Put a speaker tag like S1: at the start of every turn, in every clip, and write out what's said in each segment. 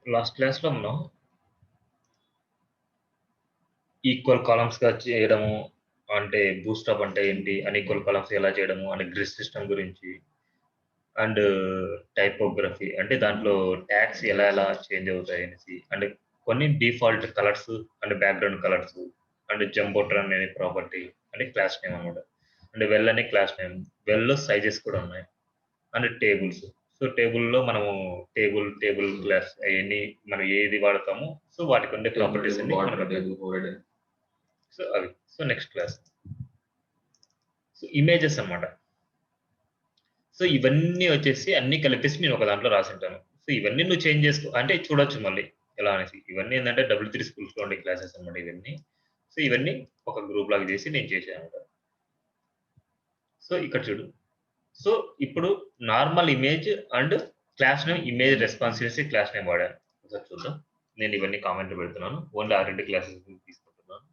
S1: Last క్లాస్‌లో మనం equal కాలమ్స్‌గా చేయడము, అంటే బూస్టప్ అంటే ఏంటి? అన్‌ఈక్వల్ కాలమ్స్ ఎలా చేయడము, అండ్ గ్రిడ్ సిస్టమ్ గురించి, అండ్ టైపోగ్రఫీ అంటే దాంట్లో ట్యాగ్స్ ఎలా చేంజ్ అవుతాయనేసి, అండ్ కొన్ని default colours and background colours, and jumbotron అనే ప్రాపర్టీ అంటే క్లాస్ నేమ్ అన్నమాట. అండ్ వెల్ అనే క్లాస్ నేమ్. వెల్‌లో సైజెస్ కూడా ఉన్నాయి. And tables. సో, టేబుల్‌లో మనము టేబుల్ క్లాస్ అయన్నీ మనం ఏది వాడతామో సో, వాటికుండే ప్రాపర్టీస్ అన్ని మనకు సో, అవి. So, next class. So, images అన్నమాట. సో, ఇవన్నీ వచ్చేసి అన్నీ కలిపేసి నేను ఒక దాంట్లో రాసుంటాను. సో, ఇవన్నీ నువ్వు చేంజ్ చేసుకో అంటే చూడొచ్చు మళ్ళీ ఎలా అనేసి. ఇవన్నీ ఏందంటే డబ్ల్యూ3 స్కూల్స్‌లో ఉండే క్లాసెస్ అన్నమాట ఇవన్నీ. సో, ఇవన్నీ ఒక గ్రూప్ లాగా చేసి నేను చేశానన్నమాట. సో, ఇక్కడ చూడు. సో, ఇప్పుడు normal image and class name image response చేసి క్లాస్ నేమ్ వాడాను. ఒకసారి చూద్దాం. నేను ఇవన్నీ కామెంట్‌లో పెడుతున్నాను. ఓన్లీ ఆ 2 క్లాసెస్ తీసుకుంటున్నాను.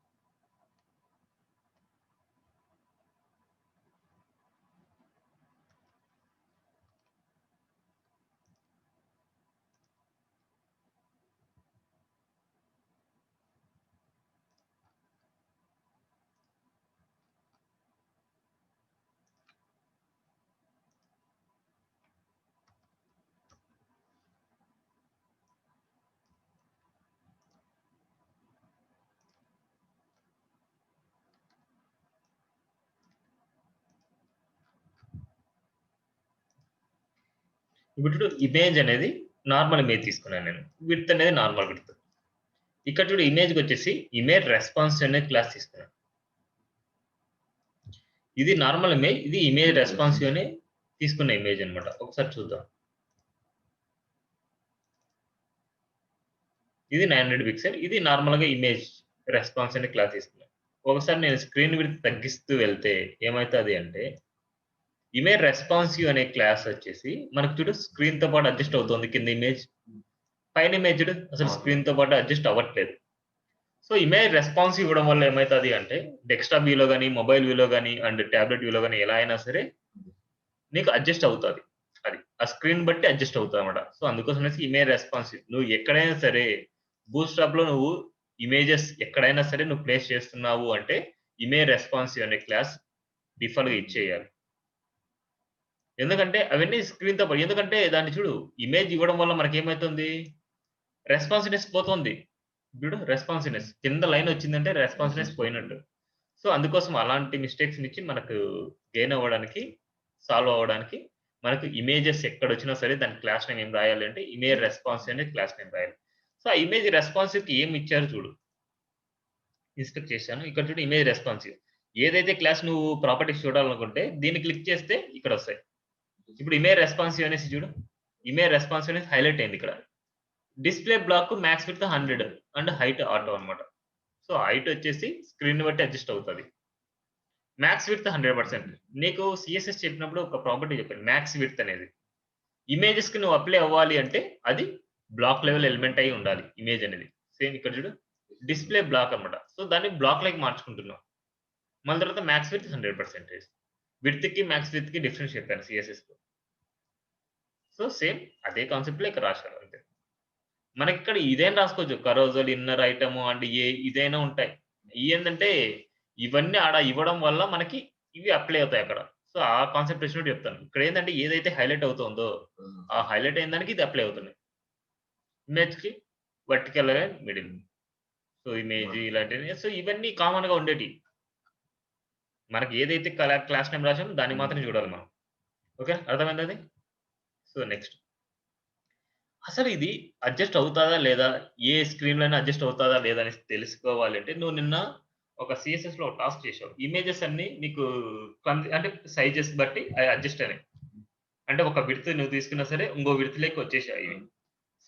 S1: ఇప్పుడు చూడు ఇమేజ్ అనేది నార్మల్ ఇమేజ్ తీసుకున్నాను నేను. విడ్త్ అనేది నార్మల్ విడ్త్. ఇక్కడ చూడు ఇమేజ్‌కొచ్చేసి ఇమేజ్ రెస్పాన్స్ అనే క్లాస్ తీసుకున్నాను. ఇది నార్మల్ ఇమేజ్. ఇది ఇమేజ్ రెస్పాన్సివ్ అని తీసుకున్న ఇమేజ్ అన్నమాట. ఒకసారి చూద్దాం. ఇది 900 పిక్సెల్. ఇది నార్మల్‌గా ఇమేజ్ రెస్పాన్స్ అనే క్లాస్ తీసుకున్నాను. ఒకసారి నేను స్క్రీన్ విడ్త్ తగ్గిస్తూ వెళ్తే ఏమైతది అంటే, ఇమేజ్ రెస్పాన్సివ్ అనే క్లాస్ వచ్చేసి మనకు చూడు స్క్రీన్‌తో పాటు అడ్జస్ట్ అవుతుంది కింద ఇమేజ్. పైన ఇమేజ్ చూడు అసలు స్క్రీన్‌తో పాటు అడ్జస్ట్ అవ్వట్లేదు. సో, ఇమేజ్ రెస్పాన్స్ ఇవ్వడం వల్ల ఏమైతది అంటే, డెస్క్‌టాప్ వ్యూలో గాని, మొబైల్ వ్యూలో గాని, అండ్ టాబ్లెట్ వ్యూలో గాని ఎలా అయినా సరే నీకు అడ్జస్ట్ అవుతది. అది. ఆ స్క్రీన్ బట్టి అడ్జస్ట్ అవుతదన్నమాట. సో, అందుకోసమనేసి ఇమేజ్ రెస్పాన్సివ్. నువ్వు ఎక్కడైనా సరే బూట్‌స్ట్రాప్‌లో నువ్వు ఇమేజెస్ ఎక్కడైనా సరే నువ్వు ప్లేస్ చేస్తున్నావు అంటే, ఇమేజ్ రెస్పాన్సివ్ అనే క్లాస్ డిఫాల్ట్‌గా ఇచ్చేయాలి. ఎందుకంటే అవన్నీ స్క్రీన్‌తో పాటు ఎందుకంటే దాన్ని చూడు ఇమేజ్ ఇవ్వడం వల్ల మనకేమైతుంది? రెస్పాన్సివ్‌నెస్ పోతుంది. చూడు రెస్పాన్సివ్‌నెస్. కింద లైన్ వచ్చిందంటే రెస్పాన్సివ్‌నెస్ పోయినట్టు. సో, అందుకోసం అలాంటి మిస్టేక్స్‌నిచ్చి మనకు గెయిన్ అవ్వడానికి, సాల్వ్ అవ్వడానికి మనకు ఇమేజెస్ ఎక్కడొచ్చినా సరే దాని క్లాస్ నేమ్ ఏం రాయాలి అంటే ఇమేజ్ రెస్పాన్సివ్ అనే క్లాస్ నేమ్ రాయాలి. సో, ఆ ఇమేజ్ రెస్పాన్సివ్‌కి ఏమి ఇచ్చారో చూడు. ఇన్స్‌పెక్ట్ చేశాను. ఇక్కడ చూడు ఇమేజ్ రెస్పాన్సివ్. ఏదైతే క్లాస్ నువ్వు ప్రాపర్టీస్ చూడాలనుకుంటే దీన్ని క్లిక్ చేస్తే ఇక్కడొస్తాయి. ఇప్పుడు ఇమేజ్ రెస్పాన్సివ్ అనేసి చూడు. ఇమేజ్ రెస్పాన్సివ్ అనేది హైలైట్ అయింది ఇక్కడ. Display block max width 100 and height auto అన్నమాట. సో, హైట్ వచ్చేసి స్క్రీన్‌ని బట్టి అడ్జస్ట్ అవుతది. Max width 100%. నీకు సీఎస్ఎస్ చెప్పినప్పుడు ఒక ప్రాపర్టీ చెప్పాను. మాక్స్ విడ్త్ అనేది. ఇమేజెస్‌కి నువ్వు అప్లై అవ్వాలి అంటే అది బ్లాక్ లెవెల్ ఎలిమెంట్ అయ్యి ఉండాలి ఇమేజ్ అనేది. సేమ్ ఇక్కడ చూడు. డిస్‌ప్లే బ్లాక్ అన్నమాట. సో, దాన్ని బ్లాక్‌లోకి మార్చుకుంటున్నాం. మళ్ళీ తర్వాత మాక్స్ విడ్త్ 100%. విడ్త్‌కి, మాక్స్ విడ్త్‌కి డిఫరెన్స్ చెప్పాను సీఎస్ఎస్‌లో. సో, సేమ్ అదే కాన్సెప్ట్‌లో ఇక్కడ రాశాను అంతే. మనకిక్కడ ఇదేం రాసుకోవచ్చు. కరోజల్, ఇన్నర్ ఐటెమ్ అండ్ ఇదైనా ఉంటాయి. ఇయేందంటే ఇవన్నీ ఆడ ఇవ్వడం వల్ల మనకి ఇవి అప్లై అవుతాయి అక్కడ. సో, ఆ కాన్సెప్ట్ వచ్చినట్టు చెప్తాను. ఇక్కడేందంటే ఏదైతే హైలైట్ అవుతుందో, ఆ హైలైట్ అయిన దానికి ఇది అప్లై అవుతున్నాయి. ఇమేజ్‌కి vertical and middle. So, image ఇలాంటివి. సో, ఇవన్నీ కామన్‌గా ఉండేటియి. మనకి ఏదైతే క్లాస్ నేమ్ రాసామో దాన్ని మాత్రమే చూడాలి మనం. ఓకే. అర్థమైందా అది? So, next. అసలు ఇది అడ్జస్ట్ అవుతాదా లేదా? ఏ స్క్రీన్‌లోనా అడ్జస్ట్ అవుతాదా లేదా అనేసి తెలుసుకోవాలంటే నువ్వు నిన్న ఒక సీఎస్ఎస్‌లో ఒక టాస్క్ చేసావు. ఇమేజెస్ అన్నీ నీకు అంటే సైజెస్ బట్టి అయి అడ్జస్ట్ అయినాయి. అంటే ఒక విడ్త్ నువ్వు తీసుకున్నా సరే ఇంకో విడ్త్‌లోకి వచ్చేసాయి ఇవి.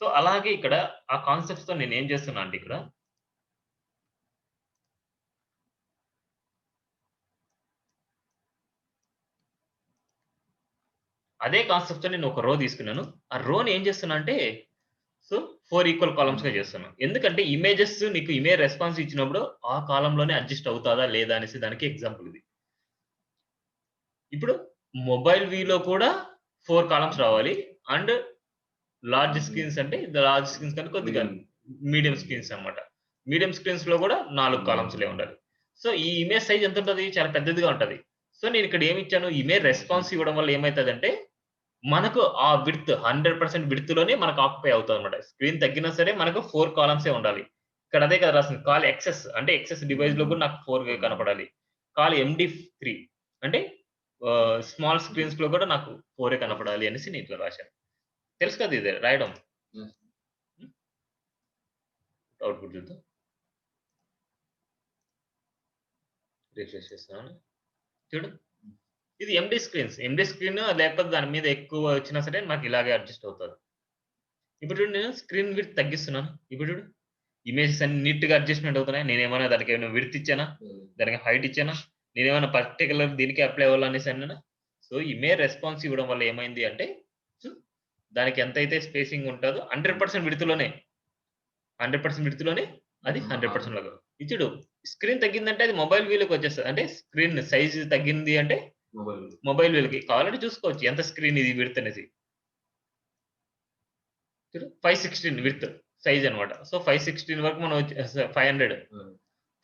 S1: సో, అలాగే ఇక్కడ ఆ కాన్సెప్ట్స్‌తో నేనేం చేస్తున్నా అంటే ఇక్కడ అదే కాన్సెప్ట్‌తో నేను ఒక రో తీసుకున్నాను. ఆ రోని ఏం చేస్తున్నా అంటే సో, 4 ఈక్వల్ కాలమ్స్‌గా చేస్తున్నా. ఎందుకంటే ఇమేజెస్ నీకు ఇమేజ్ రెస్పాన్స్ ఇచ్చినప్పుడు ఆ కాలమ్‌లోనే అడ్జస్ట్ అవుతాదా లేదా అనేసి దానికి ఎగ్జాంపుల్ ఇది. ఇప్పుడు మొబైల్ వ్యూలో కూడా 4 కాలమ్స్ రావాలి. అండ్ లార్జ్ స్క్రీన్స్ అంటే లార్జ్ స్క్రీన్స్ కానీ కొద్దిగా మీడియం స్క్రీన్స్ అన్నమాట. మీడియం స్క్రీన్స్ లో కూడా 4 కాలమ్స్‌లే ఉండాలి. సో ఈ ఇమేజ్ సైజ్ ఎంత ఉంటది? చాలా పెద్దదిగా ఉంటది. సో నేను ఇక్కడ ఏమి ఇచ్చాను? ఇమేజ్ రెస్పాన్స్ ఇవ్వడం వల్ల ఏమైతదంటే మనకు ఆ విడ్త్ 100% విడ్త్‌లోనే మనకు ఆక్యుపై అవుతదన్నమాట. స్క్రీన్ తగ్గినా సరే మనకు 4 కాలమ్సే ఉండాలి. ఇక్కడ అదే కదా రాసింది. కాల్ ఎక్సెస్ అంటే ఎక్సెస్ డివైస్‌లో కూడా నాకు 4 కనపడాలి. కాల్ ఎండి3 అంటే స్మాల్ స్క్రీన్స్‌లో కూడా నాకు 4 కనపడాలి అనేసి నేను ఇట్లా రాశాను. తెలుసు కదా ఇది రాయడం. అవుట్‌పుట్ చూద్దాం. రిఫ్రెష్ చేస్తున్నాను. చూడు. ఇది ఎండి స్క్రీన్స్. ఎండి స్క్రీన్ లేకపోతే దాని మీద ఎక్కువ వచ్చినా సరే నాకు ఇలాగే అడ్జస్ట్ అవుతది. ఇప్పుడు చూడు నేను స్క్రీన్ విడ్త్ తగ్గిస్తున్నాను. ఇప్పుడు చూడు. ఇమేజెస్ అన్ని నీట్‌గా అడ్జస్ట్‌మెంట్ అవుతున్నాయి. నేనేమన్నా దానికేమైనా విడ్త్ ఇచ్చానా? దానికి హైట్ ఇచ్చానా? నేనేమన్నా పర్టిక్యులర్ దీనికే అప్లై అవ్వాలి అనేసి అన్నానా? సో, ఇమేజ్ రెస్పాన్స్ ఇవ్వడం వల్ల ఏమైంది అంటే దానికి ఎంతైతే స్పేసింగ్ ఉంటదో 100% విడ్త్‌లోనే 100% విడ్త్‌లోనే అది 100% లాగా. ఇది చూడు స్క్రీన్ తగ్గిందంటే అది మొబైల్ వ్యూలోకి వచ్చేస్తది. అంటే స్క్రీన్ సైజ్ తగ్గింది అంటే మొబైల్ వ్యూలోకి కావాలంటే చూసుకోవచ్చు ఎంత స్క్రీన్ ఇది విడ్త్ అనేసి. చూడు 516 విడ్త్ సైజ్ అన్నమాట. సో, 516 వరకు మనం 500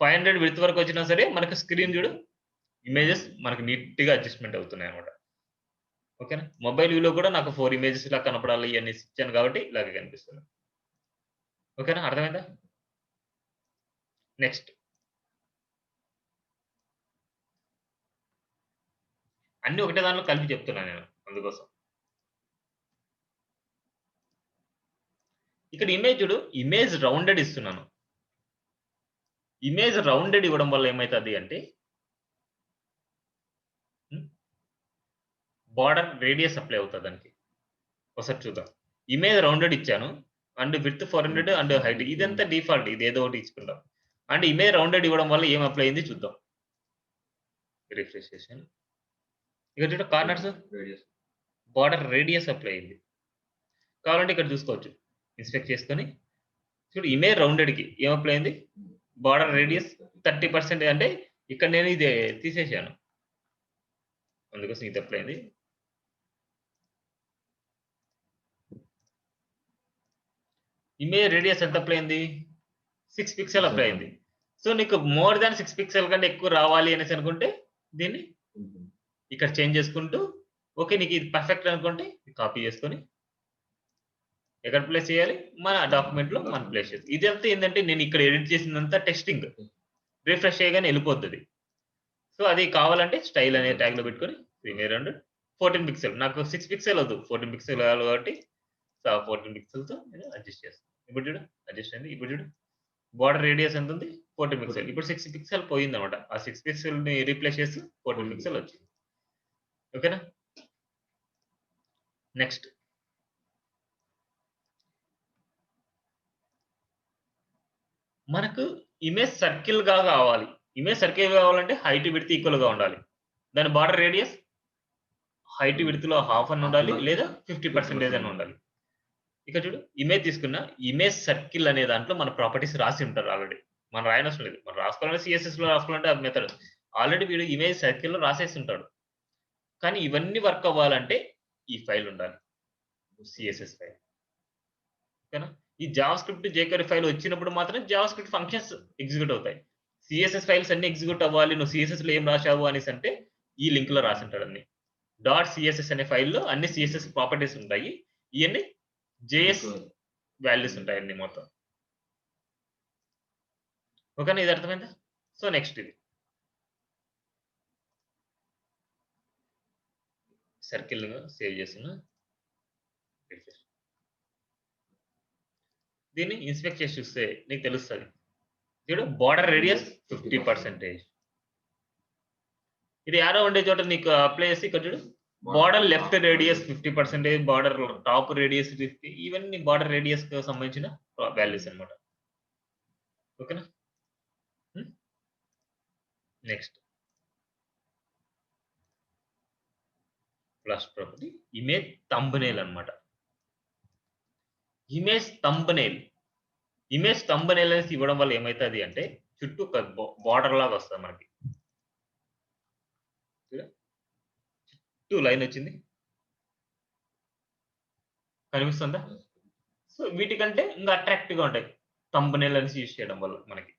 S1: 500 విడ్త్ వరకు వచ్చినా సరే మనకు స్క్రీన్ చూడు ఇమేజెస్ మనకు నీట్‌గా అడ్జస్ట్‌మెంట్ అవుతున్నాయన్నమాట. ఓకేనా? మొబైల్ వ్యూలో కూడా నాకు 4 ఇమేజెస్ ఇలా కనపడాలి అనేసి ఇచ్చాను కాబట్టి ఇలాగే కనిపిస్తుంది. ఓకేనా? అర్థమైందా? నెక్స్ట్. అన్నీ ఒకటే దాంట్లో కలిపి చెప్తున్నా నేను అందుకోసం. ఇక్కడ ఇమేజ్ చూడు ఇమేజ్ రౌండెడ్ ఇస్తున్నాను. ఇమేజ్ రౌండెడ్ ఇవ్వడం వల్ల ఏమైతది అంటే బోర్డర్ రేడియస్ అప్లై అవుతది దానికి. ఒకసారి చూద్దాం. ఇమేజ్ రౌండెడ్ ఇచ్చాను. అండ్ విడ్త్ 400 అండ్ హైట్ ఇదంతా డిఫాల్ట్ ఇది ఏదో ఒకటి ఇచ్చుకుందాం. అండ్ ఇమేజ్ రౌండెడ్ ఇవ్వడం వల్ల ఏం అప్లై అయింది చూద్దాం. రిఫ్రెష్ చేశాను. ఇక్కడ చూడు కార్నర్స్ బోర్డర్ రేడియస్ అప్లై అయింది. కావాలంటే ఇక్కడ చూసుకోవచ్చు. ఇన్స్పెక్ట్ చేసుకొని చూడు ఇమేజ్ రౌండెడ్‌కి ఏం అప్లై అయింది? బోర్డర్ రేడియస్ 30% అంటే ఇక్కడ నేను ఇది తీసేసాను. అందుకోసం ఇది అప్లై అయింది. ఇమేజ్ రేడియస్ ఎంత అప్లై అయింది? 6 పిక్సెల్ అప్లై అయింది. సో, నీకు మోర్ థాన్ 6 పిక్సెల్ కంటే ఎక్కువ రావాలి అనేసి అనుకుంటే దీన్ని ఇక్కడ చేంజ్ చేసుకుంటూ ఓకే. నీకు ఇది పర్ఫెక్ట్ అనుకుంటే కాపీ చేసుకొని ఎక్కడ ప్లేస్ చేయాలి? మన డాక్యుమెంట్‌లో మనం ప్లేస్ చేయాలి. ఇదంతా ఏందంటే నేను ఇక్కడ ఎడిట్ చేసిందంతా టెస్టింగ్. రిఫ్రెష్ చేయగానే ఎళ్ళిపోతది. సో, అది కావాలంటే స్టైల్ అనే ట్యాగ్‌లో పెట్టుకొని ఇమేజ్ రౌండెడ్ 14 పిక్సెల్ నాకు 6 పిక్సెల్ వద్దు. 14 పిక్సెల్ కావాలి కాబట్టి సో, ఆ 14 పిక్సెల్‌తో నేను అడ్జస్ట్ చేస్తాను. ఇప్పుడు చూడు అడ్జస్ట్ అయింది. ఇప్పుడు చూడు బోర్డర్ రేడియస్ ఎంతుంది? 14 పిక్సెల్. ఇప్పుడు 6 పిక్సెల్ పోయిందన్నమాట. ఆ 6 పిక్సెల్‌ని రీప్లేస్ చేసి 14 పిక్సెల్ వచ్చింది. ఓకేనా? నెక్స్ట్. మనకు ఇమేజ్ సర్కిల్‌గా కావాలి. ఇమేజ్ సర్కిల్ కావాలంటే హైట్, విడ్త్ ఈక్వల్‌గా ఉండాలి. దాని బోర్డర్ రేడియస్ హైట్, విడ్త్‌లో హాఫ్ అన్నా ఉండాలి. లేదా 50% అన్నా ఉండాలి. ఇక్కడ చూడు ఇమేజ్ తీసుకున్నా. ఇమేజ్ సర్కిల్ అనే దాంట్లో మన ప్రాపర్టీస్ రాసి ఉంటారు ఆల్రెడీ. మనం రాయనవసరం లేదు. మనం రాసుకోవాలంటే సీఎస్ఎస్‌లో రాసుకోవాలంటే అది మెథడ్. ఆల్రెడీ వీడు ఇమేజ్ సర్కిల్‌లో రాసేసి ఉంటాడు. కానీ ఇవన్నీ వర్క్ అవ్వాలంటే ఈ ఫైల్ ఉండాలి. CSS file. ఓకేనా? ఈ జావాస్క్రిప్ట్, జేక్వెరీ ఫైల్ వచ్చినప్పుడు మాత్రం జావాస్క్రిప్ట్ ఫంక్షన్స్ ఎగ్జిక్యూట్ అవుతాయి. సీఎస్ఎస్ ఫైల్స్ అన్నీ ఎగ్జిక్యూట్ అవ్వాలి. నువ్వు సీఎస్ఎస్‌లో ఏం రాశావు అనేసంటే ఈ లింక్‌లో రాసుంటాడు అన్ని. డాట్ సీఎస్ఎస్ అనే ఫైల్‌లో అన్ని సీఎస్ఎస్ ప్రాపర్టీస్ ఉంటాయి. ఇయన్నీ జేఎస్ వాల్యూస్ ఉంటాయి అన్ని మొత్తం. ఓకేనా? ఇది అర్థమైందా? సో, నెక్స్ట్ ఇది. సర్కిల్‌గా సేవ్ చేస్తున్నా. దీన్ని ఇన్స్పెక్ట్ చేసి చూస్తే నీకు తెలుస్తది. చూడు బోర్డర్ రేడియస్ 50%. ఇది యారో ఉండే చోట నీకు అప్లై చేసి ఇక్కడ చూడు border left radius 50%, border top radius 50 ఇవన్నీ బోర్డర్ రేడియస్‌కి సంబంధించిన వాల్యూస్ అన్నమాట. ఓకేనా? Next. Last property image thumbnail అన్నమాట. Image thumbnail. ఇమేజ్ థంబ్‌నెయిల్ అనేసి ఇవ్వడం వల్ల ఏమైతది అంటే చుట్టూ ఒక బోర్డర్ లాగా వస్తది మనకి. చుట్టూ లైన్ వచ్చింది. కనిపిస్తుందా? సో వీటికంటే ఇంకా అట్రాక్టివ్‌గా ఉంటాయి. థంబ్‌నెయిల్ అనేసి యూజ్ చేయడం వల్ల మనకి.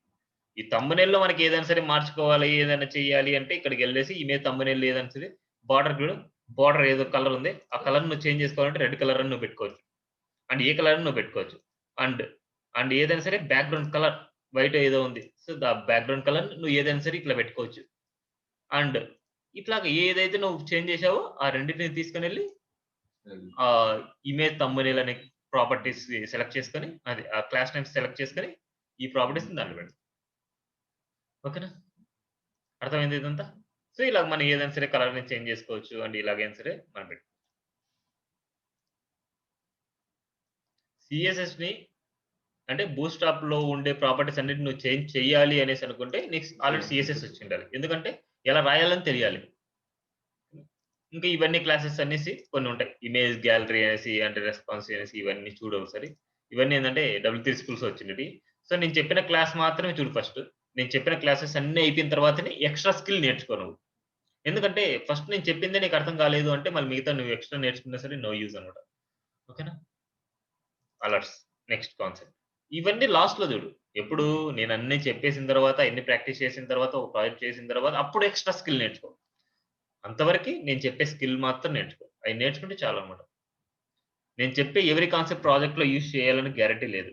S1: ఈ థంబ్‌నెయిల్‌లో మనకి ఏదైనా సరే మార్చుకోవాలి, ఏదైనా చేయాలి అంటే ఇక్కడికెళ్ళేసి ఇమేజ్ థంబ్‌నెయిల్ ఏదైనా సరే బార్డర్ చూడు, బార్డర్ ఏదో కలర్ ఉంది. ఆ కలర్ నువ్వు చేంజ్ చేసుకోవాలంటే రెడ్ కలర్ అని నువ్వు పెట్టుకోవచ్చు. అండ్ ఏ కలర్ అని నువ్వు పెట్టుకోవచ్చు. అండ్, అండ్ ఏదైనా సరే బ్యాక్‌గ్రౌండ్ కలర్ వైట్ ఏదో ఉంది. సో, బ్యాక్‌గ్రౌండ్ కలర్ నువ్వు ఏదైనా సరే ఇట్లా పెట్టుకోవచ్చు. అండ్ ఇట్లాగ ఏదైతే నువ్వు చేంజ్ చేశావో ఆ రెండిటిని తీసుకొనెళ్ళి ఇమేజ్ థంబ్‌నెయిల్ అనే ప్రాపర్టీస్ సెలెక్ట్ చేసుకొని అది ఆ క్లాస్ నేమ్ సెలెక్ట్ చేసుకొని ఈ ప్రాపర్టీస్‌ని దాంట్లో పెడతాం. ఓకేనా? అర్థమైందా ఇదంతా? సో, ఇలాగ మనం ఏదైనా సరే కలర్‌ని చేంజ్ చేసుకోవచ్చు. అండ్ ఇలాగైనా సరే మనం సీఎస్ఎస్‌ని అంటే బూట్‌స్ట్రాప్‌లో ఉండే ప్రాపర్టీస్ అన్నిటిని నువ్వు చేంజ్ చేయాలి అనేసి అనుకుంటే నీకు ఆల్రెడీ సీఎస్ఎస్ వచ్చుండాలి. ఎందుకంటే ఎలా రాయాలని తెలియాలి. ఇంకా ఇవన్నీ క్లాసెస్ అనేసి కొన్ని ఉంటాయి. ఇమేజ్ గ్యాలరీ అనేసి అంటే రెస్పాన్స్ అనేసి ఇవన్నీ చూడు ఒకసారి. ఇవన్నీ ఏందంటే W3 స్కూల్స్ వచ్చినటియి. సో, నేను చెప్పిన క్లాస్ మాత్రమే చూడు ఫస్ట్. నేను చెప్పిన క్లాసెస్ అన్నీ అయిపోయిన తర్వాతనే ఎక్స్‌ట్రా స్కిల్ నేర్చుకో నువ్వు. ఎందుకంటే ఫస్ట్ నేను చెప్పిందే నీకు అర్థం కాలేదు అంటే మళ్ళీ మిగతా నువ్వు ఎక్స్‌ట్రా నేర్చుకున్నా సరే నో యూజ్ అన్నమాట. ఓకేనా? అలర్ట్స్. Next concept. ఇవన్నీ లాస్ట్‌లో చూడు. ఎప్పుడు నేనన్నీ చెప్పేసిన తర్వాత, అన్ని ప్రాక్టీస్ చేసిన తర్వాత, ఒక ప్రాజెక్ట్ చేసిన తర్వాత అప్పుడు ఎక్స్‌ట్రా స్కిల్ నేర్చుకో. అంతవరకి నేను చెప్పే స్కిల్ మాత్రం నేర్చుకో. అయి నేర్చుకుంటే చాలన్నమాట. నేను చెప్పే ఎవరీ కాన్సెప్ట్ ప్రాజెక్ట్‌లో యూజ్ చేయాలని గ్యారంటీ లేదు.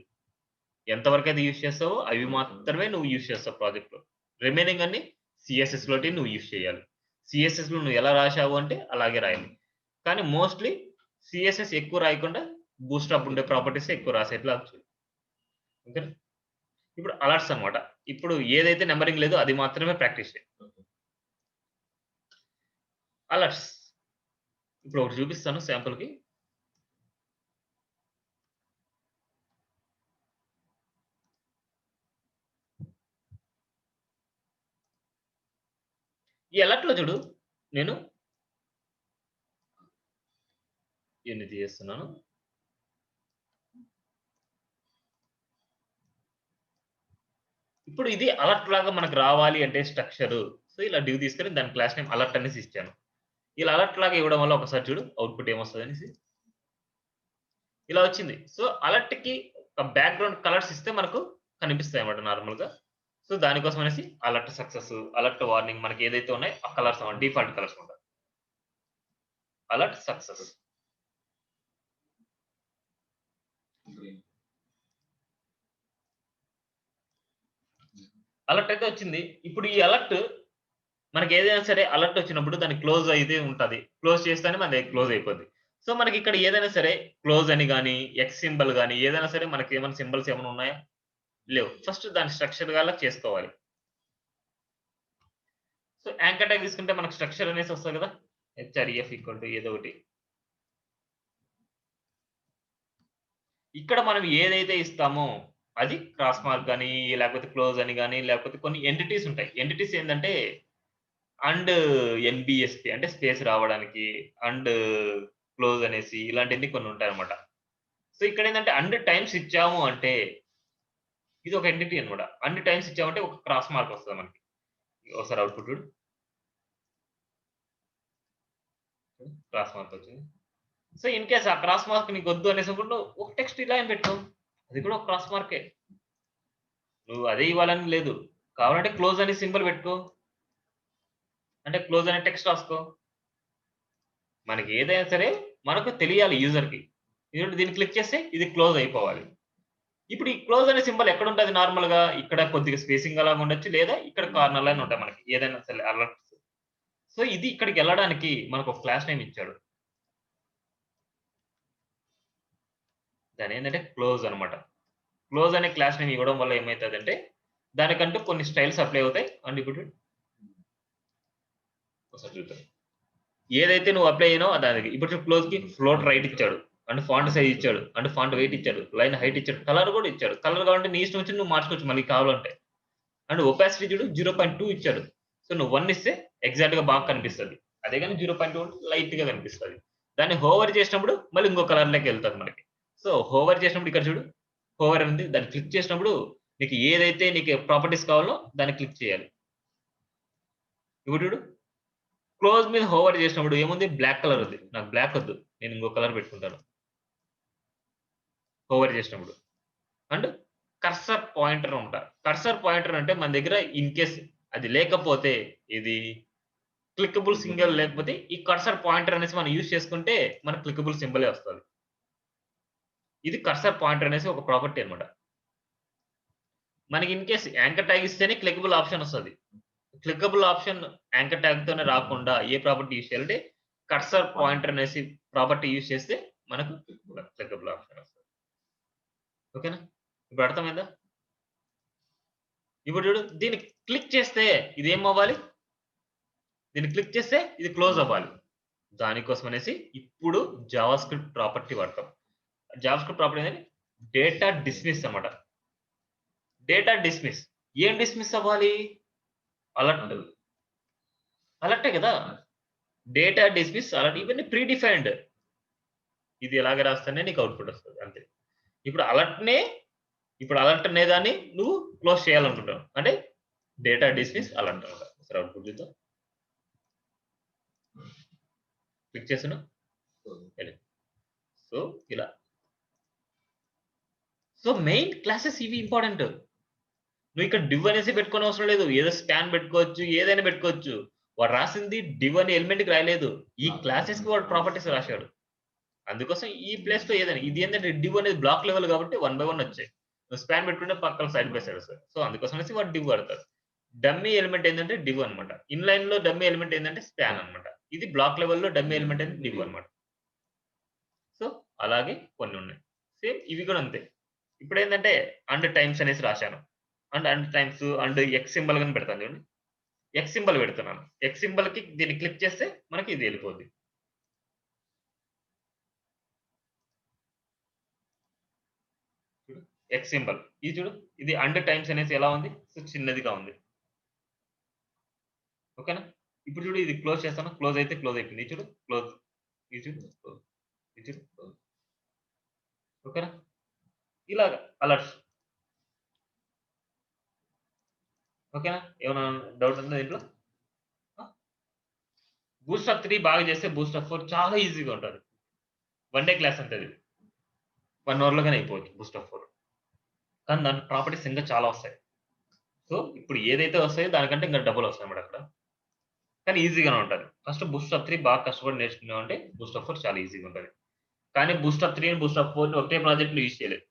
S1: ఎంతవరకైతే యూజ్ చేస్తావో అవి మాత్రమే నువ్వు యూజ్ చేస్తావు ప్రాజెక్ట్‌లో. రిమైనింగ్ అన్ని సీఎస్ఎస్‌లోటి నువ్వు యూజ్ చేయాలి. సీఎస్ఎస్‌లో నువ్వు ఎలా రాశావు అంటే అలాగే రాయాలి. కానీ మోస్ట్‌లీ సీఎస్ఎస్ ఎక్కువ రాయకుండా బూట్‌స్ట్రాప్ ఉండే ప్రాపర్టీసే ఎక్కువ రాసేట్లా చూడు. ఓకేనా? ఇప్పుడు అలర్ట్స్ అన్నమాట. ఇప్పుడు ఏదైతే నంబరింగ్ లేదో అది మాత్రమే ప్రాక్టీస్ చెయి. అలర్ట్స్. ఇప్పుడు ఒకటి చూపిస్తాను సాంపుల్‌కి. ఈ అలర్ట్‌లో చూడు నేను దీన్ని తీసేస్తున్నాను. ఇప్పుడు ఇది అలర్ట్ లాగా మనకు రావాలి అంటే స్ట్రక్చరు. సో, ఇలా డివ్ తీసుకొని దాని క్లాస్ నేమ్ అలర్ట్ అనేసి ఇచ్చాను. ఇలా అలర్ట్ లాగా ఇవ్వడం వల్ల ఒకసారి చూడు ఔట్‌పుట్ ఏమొస్తదనేసి. ఇలా వచ్చింది. సో, అలర్ట్‌కి ఒక బ్యాక్‌గ్రౌండ్ కలర్స్ ఇస్తే మనకు కనిపిస్తాయన్నమాట నార్మల్‌గా. సో, దానికోసం అనేసి అలర్ట్ సక్సెస్, అలర్ట్ వార్నింగ్ మనకి ఏదైతే ఉన్నాయో ఆ కలర్స్ అన్నమాట. డిఫాల్ట్ కలర్స్ ఉంటాయి. Alert success. అలర్ట్ అయితే వచ్చింది. ఇప్పుడు ఈ అలర్ట్ మనకేదైనా సరే అలర్ట్ వచ్చినప్పుడు దాన్ని క్లోజ్ అయితే ఉంటది. క్లోజ్ చేస్తేనే మనది క్లోజ్ అయిపోద్ది. సో, మనకిక్కడ ఏదైనా సరే క్లోజ్ అని గాని, ఎక్స్ సింబల్ గాని ఏదైనా సరే మనకేమైనా సింబల్స్ ఏమైనా ఉన్నాయా? లేవు. ఫస్ట్ దాన్ని స్ట్రక్చర్ గలా చేసుకోవాలి. సో, యాంకర్ ట్యాగ్ తీసుకుంటే మనకు స్ట్రక్చర్ అనేసి వస్తది కదా! హెచ్ఆర్‌ఈఎఫ్ ఈక్వల్ టు ఏదో ఒకటి. ఇక్కడ మనం ఏదైతే ఇస్తామో అది క్రాస్ మార్క్ గాని, లేకపోతే క్లోజ్ అని గాని, లేకపోతే కొన్ని ఎంటిటీస్ ఉంటాయి. ఎంటిటీస్ ఏందంటే అండ్ ఎన్‌బీఎస్‌పీ అంటే స్పేస్ రావడానికి, అండ్ క్లోజ్ అనేసి ఇలాంటియన్నీ కొన్ని ఉంటాయన్నమాట. సో, ఇక్కడేందంటే అన్ని టైమ్స్ ఇచ్చాము అంటే ఇది ఒక ఎంటిటీ అన్నమాట. అన్ని టైమ్స్ ఇచ్చామంటే ఒక క్రాస్ మార్క్ వస్తది మనకి. ఒకసారి ఔట్‌పుట్ చూడు. క్రాస్ మార్క్ వచ్చింది. సో, ఇన్ కేస్ ఆ క్రాస్ మార్క్ నీకొద్దు అనేసప్పుడు ఒక టెక్స్ట్ ఇలా అని పెట్టు. అది కూడా ఒక క్రాస్ మార్కే. నువ్వు అదే ఇవ్వాలని లేదు. కావాలంటే క్లోజ్ అనే సింబల్ పెట్టుకో. అంటే క్లోజ్ అనే టెక్స్ట్ రాసుకో. మనకి ఏదైనా సరే మనకు తెలియాలి యూజర్‌కి. దీన్ని క్లిక్ చేస్తే ఇది క్లోజ్ అయిపోవాలి. ఇప్పుడు ఈ క్లోజ్ అనే సింబల్ ఎక్కడుంటది నార్మల్‌గా? ఇక్కడ కొద్దిగా స్పేసింగ్ అలాగా ఉండొచ్చు. లేదా ఇక్కడ కార్నర్‌లోనే ఉంటాయి మనకి. ఏదైనా సరే అలర్ట్స్. సో, ఇది ఇక్కడికెళ్ళడానికి మనకొక క్లాస్ నేమ్ ఇచ్చాడు. దానేంటంటే క్లోజ్ అన్నమాట. క్లోజ్ అనే క్లాస్ నేమ్ ఇవ్వడం వల్ల ఏమైతదంటే, దానికంటూ కొన్ని స్టైల్స్ అప్లై అవుతాయి. అండ్ ఇప్పుడు ఒకసారి చూద్దాం. ఏదైతే నువ్వు అప్లై అయ్యానో దానికి. ఇప్పుడు చూడు క్లోజ్‌కి ఫ్లోట్ రైట్ ఇచ్చాడు. అండ్ ఫాంట్ సైజ్ ఇచ్చాడు. అండ్ ఫాంట్ వెయిట్ ఇచ్చాడు. లైన్ హైట్ ఇచ్చాడు. కలర్ కూడా ఇచ్చాడు. కలర్ కావాలంటే నీ ఇష్టం వచ్చింది నువ్వు మార్చుకోవచ్చు మళ్ళీ కావాలంటే. అండ్ ఒపాసిటీ చూడు 0.2 ఇచ్చాడు. సో, నువ్వు 1 ఇస్తే ఎగ్జాక్ట్‌గా బాగా కనిపిస్తది. అదే గాని 0.2 ఉంటే లైట్‌గా కనిపిస్తది. దాన్ని హోవర్ చేసినప్పుడు మళ్ళీ ఇంకో కలర్‌లోకెళ్తది మనకి. సో, హోవర్ చేసినప్పుడు ఇక్కడ చూడు. హోవర్ ఉంది. దాన్ని క్లిక్ చేసినప్పుడు నీకు ఏదైతే నీకు ప్రాపర్టీస్ కావాలో దాన్ని క్లిక్ చేయాలి. ఇప్పుడు చూడు క్లోజ్ మీద హోవర్ చేసినప్పుడు ఏముంది బ్లాక్ కలర్ ఉంది. నాకు బ్లాక్ వద్దు. నేను ఇంకో కలర్ పెట్టుకుంటాను. హోవర్ చేసినప్పుడు. అండ్ కర్సర్ పాయింటర్ అనమాట. కర్సర్ పాయింటర్ అంటే మన దగ్గర ఇన్ కేస్ అది లేకపోతే ఇది క్లికబుల్ సింబల్ లేకపోతే ఈ కర్సర్ పాయింటర్ అనేసి మనం యూజ్ చేసుకుంటే మనకు క్లికబుల్ సింబలే వస్తది. ఇది కర్సర్ పాయింటర్ అనేసి ఒక ప్రాపర్టీ అన్నమాట. మనకి ఇన్ కేస్ యాంకర్ ట్యాగ్ ఇస్తేనే క్లికబుల్ ఆప్షన్ వస్తది. క్లికబుల్ ఆప్షన్ యాంకర్ ట్యాగ్‌తోనే రాకుండా ఏ ప్రాపర్టీ యూజ్ చేయాలంటే కర్సర్ పాయింటర్ అనేసి ప్రాపర్టీ యూజ్ చేస్తే మనకు క్లికబుల్ ఆప్షన్ వస్తది. ఓకేనా? ఇప్పుడు అర్థమైందా? ఇప్పుడు చూడు దీన్ని క్లిక్ చేస్తే ఇదేమవ్వాలి? దీన్ని క్లిక్ చేస్తే ఇది క్లోజ్ అవ్వాలి. దానికోసం అనేసి ఇప్పుడు జావాస్క్రిప్ట్ ప్రాపర్టీ వాడతాం. జావాస్క్రిప్ట్ ప్రాపర్టీ అనేది డేటా డిస్మిస్ అన్నమాట. Data dismiss. ఏం డిస్మిస్ అవ్వాలి? అలర్ట్. అలర్టే కదా! డేటా డిస్మిస్, అలర్ట్ ఇవన్నీ ప్రీ డిఫైన్డ్. ఇది ఇలాగ రాస్తేనే నీకు అవుట్‌పుట్ వస్తది అంతే. ఇప్పుడు అలర్ట్ అనే దాన్ని నువ్వు క్లోజ్ చేయాలనుకుంటావు. అంటే డేటా డిస్మిస్ అలర్ట్ అన్నమాట. ఒకసారి అవుట్‌పుట్ చూద్దాం. క్లిక్ చేసాను. సో ఇలా. సో మెయిన్ క్లాసెస్ ఇవి ఇంపార్టెంట్. నువ్వు ఇక్కడ డివ్ అనేసి పెట్టుకోని అవసరం లేదు. ఏదో స్పాన్ పెట్టుకోవచ్చు. ఏదైనా పెట్టుకోవచ్చు. వాడు రాసింది డివ్ అనే ఎలిమెంట్‌కి రాయలేదు. ఈ క్లాసెస్‌కి వాడు ప్రాపర్టీస్ రాశాడు. అందుకోసం ఈ ప్లేస్‌లో ఏదైనా ఇది ఏంటంటే డివ్ అనేది బ్లాక్ లెవెల్ కాబట్టి 1 బై 1 వచ్చాయి. నువ్వు స్పాన్ పెట్టుకుంటే పక్కన సైడ్ బై సైడ్ వస్తది. సో అందుకోసం అనేసి వాడు డివ్ వాడతాడు. డమ్మీ ఎలిమెంట్ ఏందంటే డివ్ అన్నమాట. ఇన్‌లైన్‌లో డమ్మీ ఎలిమెంట్ ఏందంటే స్పాన్ అన్నమాట. ఇది బ్లాక్ లెవెల్‌లో డమ్మీ ఎలిమెంట్ అనేది డివ్ అన్నమాట. సో అలాగే కొన్ని ఉన్నాయి. సేమ్ ఇవి కూడా అంతే. ఇప్పుడేందంటే అండ్ టైమ్స్ అనేసి రాశాను. And times and X symbol గాని పెడతాను చూడండి. ఎక్స్ సింబల్ పెడుతున్నాను. ఎక్స్ సింబల్‌కి దీన్ని క్లిక్ చేస్తే మనకి ఇది ఎళ్ళిపోద్ది. చూడు ఎక్స్ సింబల్. ఇది చూడు. ఇది అండ్ టైమ్స్ అనేసి ఎలా ఉంది? సో చిన్నదిగా ఉంది. ఓకేనా? ఇప్పుడు చూడు ఇది క్లోజ్ చేస్తాను. క్లోజ్ అయితే క్లోజ్ అయిపోయింది. ఇది చూడు క్లోజ్. ఇది చూడు క్లోజ్. ఇది చూడు క్లోజ్. ఓకేనా? ఇలాగ అలర్ట్స్. ఓకేనా? ఏమైనా డౌట్ ఉందా దీంట్లో? ఆ! బూస్టప్ 3 బాగా చేస్తే బూస్టప్ 4 చాలా ఈజీగా ఉంటది. వన్ డే క్లాస్ అంతే అది. 1 అవర్‌లో గాని అయిపోవచ్చు బూస్టప్ 4. కానీ దాంట్లో ప్రాపర్టీస్ ఇంకా చాలా వస్తాయి. సో ఇప్పుడు ఏదైతే వస్తాయో దానికంటే ఇంకా డబుల్ వస్తాయన్నమాట అక్కడ. కానీ ఈజీగానే ఉంటది. ఫస్ట్ బూస్టప్ 3 బాగా కష్టపడి నేర్చుకున్నావంటే బూస్టప్ 4 చాలా ఈజీగా ఉంటది. కానీ బూస్టప్ 3 బూస్టప్ 4ని ఒకటే ప్రాజెక్ట్‌లో యూజ్ చేయలేవు.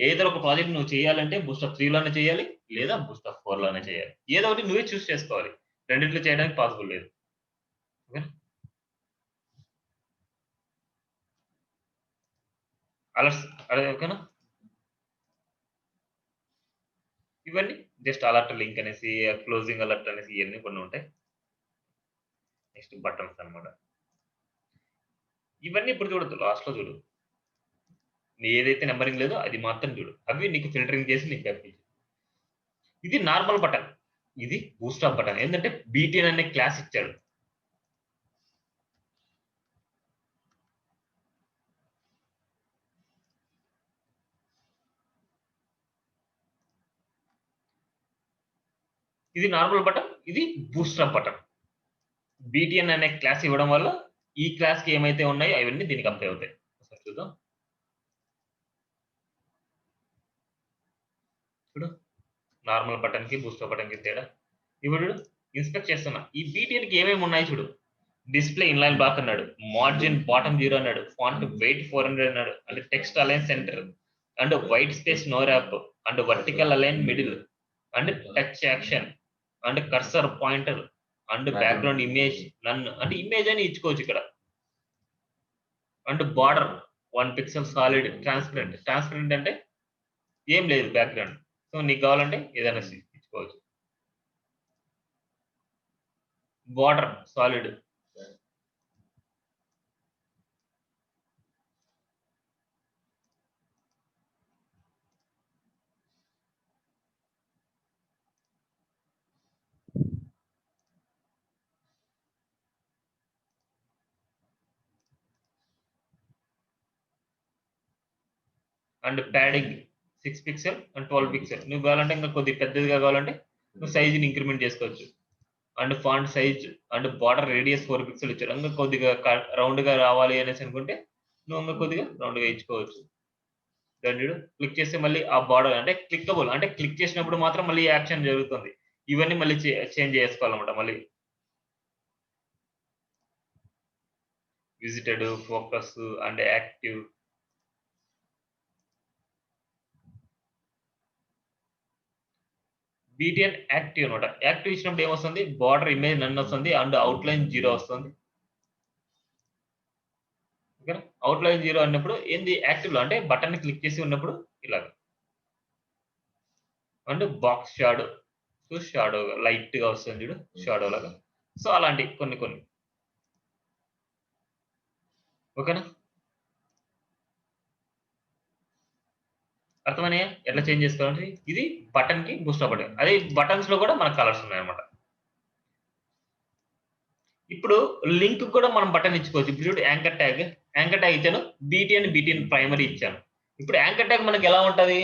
S1: ఏదో ఒక ప్రాజెక్ట్ నువ్వు చేయాలంటే బూస్టప్ 3 లోనే చేయాలి. లేదా బూస్టప్ 4 లోనే చేయాలి. ఏదో ఒకటి నువ్వే చూస్ చేసుకోవాలి. రెండిట్లో చేయడానికి పాసిబుల్ లేదు. ఓకేనా? అలర్ట్స్ అదే ఓకేనా? ఇవన్నీ జస్ట్ అలర్ట్ లింక్ అనేసి, క్లోజింగ్ అలర్ట్ అనేసి ఇయన్నీ కొన్ని ఉంటాయి. నెక్స్ట్ బటన్స్ అన్నమాట. ఇవన్నీ ఇప్పుడు చూడొద్దు. లాస్ట్‌లో చూడు. ఏదైతే నంబరింగ్ లేదో అది మాత్రం చూడు. అవి నీకు ఫిల్టరింగ్ చేసి నీకు పంపించు. ఇది నార్మల్ బటన్. ఇది బూస్టప్ బటన్. ఏందంటే బీటీఎన్ అనే క్లాస్ ఇచ్చాడు. ఇది నార్మల్ బటన్. ఇది బూస్టప్ బటన్. బీటీఎన్ అనే క్లాస్ ఇవ్వడం వల్ల ఈ క్లాస్‌కి ఏమైతే ఉన్నాయో అవన్నీ దీనికి అప్లై అవుతాయి. ఒకసారి చూద్దాం. చూడు. నార్మల్ బటన్‌కి, బూస్టప్ బటన్‌కి తేడా. ఇప్పుడు చూడు ఇన్స్పెక్ట్ చేస్తున్నా. ఈ బీటీఎన్‌కి ఏమేమి ఉన్నాయి చూడు. డిస్‌ప్లే ఇన్‌లైన్ బ్లాక్ అన్నాడు. మార్జిన్ బాటమ్ 0 అన్నాడు. ఫాంట్ వెయిట్ 400 అన్నాడు. అంటే text align centre. And white space no wrap. And vertical align middle. And touch action. And cursor pointer. And background image none అంటే ఇమేజ్ అని ఇచ్చుకోవచ్చు ఇక్కడ. And border 1 pixel solid transparent. Transparent అంటే ఏం లేదు background. So నీకు కావాలంటే ఏదైనా ఇచ్చుకోవచ్చు. Border solid. And padding 6 pixel and 12 pixel. నువ్వు కావాలంటే ఇంకా కొద్దిగా పెద్దదిగా కావాలంటే నువ్వు సైజ్‌ని ఇంక్రిమెంట్ చేసుకోవచ్చు. And font size and border radius 4 pixel ఇచ్చారు. ఇంకా కొద్దిగా రౌండ్‌గా రావాలి అనేసి అనుకుంటే నువ్వు ఇంకా కొద్దిగా రౌండ్‌గా ఇచ్చుకోవచ్చు. దాన్ని క్లిక్ చేస్తే మళ్ళీ ఆ బార్డర్ అంటే క్లిక్కబుల్ అంటే క్లిక్ చేసినప్పుడు మాత్రం మళ్ళీ యాక్షన్ జరుగుతుంది. ఇవన్నీ మళ్ళీ చేంజ్ చేసుకోవాలన్నమాట మళ్ళీ. Visited, focus and active. BTN active అన్నమాట. యాక్టివ్ ఇచ్చినప్పుడు ఏమొస్తుంది? బార్డర్ ఇమేజ్ నన్ వస్తుంది అండ్ అవుట్‌లైన్ 0 వస్తుంది. ఓకేనా? అవుట్‌లైన్ 0 అన్నప్పుడు ఏంది యాక్టివ్‌లో అంటే బటన్‌ని క్లిక్ చేసి ఉన్నప్పుడు ఇలాగ. And box shadow. So, shadow లైట్‌గా వస్తుంది చూడు షాడో లాగా. సో, అలాంటివి కొన్ని. ఓకేనా? అర్థమైనాయా? ఎట్లా చేంజ్ చేసుకోవాలంటే ఇది బటన్‌కి బూస్ట్ అవ్వడం. అదే బటన్స్‌లో కూడా మనకు కలర్స్ ఉన్నాయన్నమాట. ఇప్పుడు లింక్ కూడా మనం బటన్ ఇచ్చుకోవచ్చు. ఇప్పుడు చూడు యాంకర్ ట్యాగ్. యాంకర్ ట్యాగ్ ఇచ్చాను. బీటీఎన్ ప్రైమరీ ఇచ్చాను. ఇప్పుడు యాంకర్ ట్యాగ్ మనకి ఎలా ఉంటది?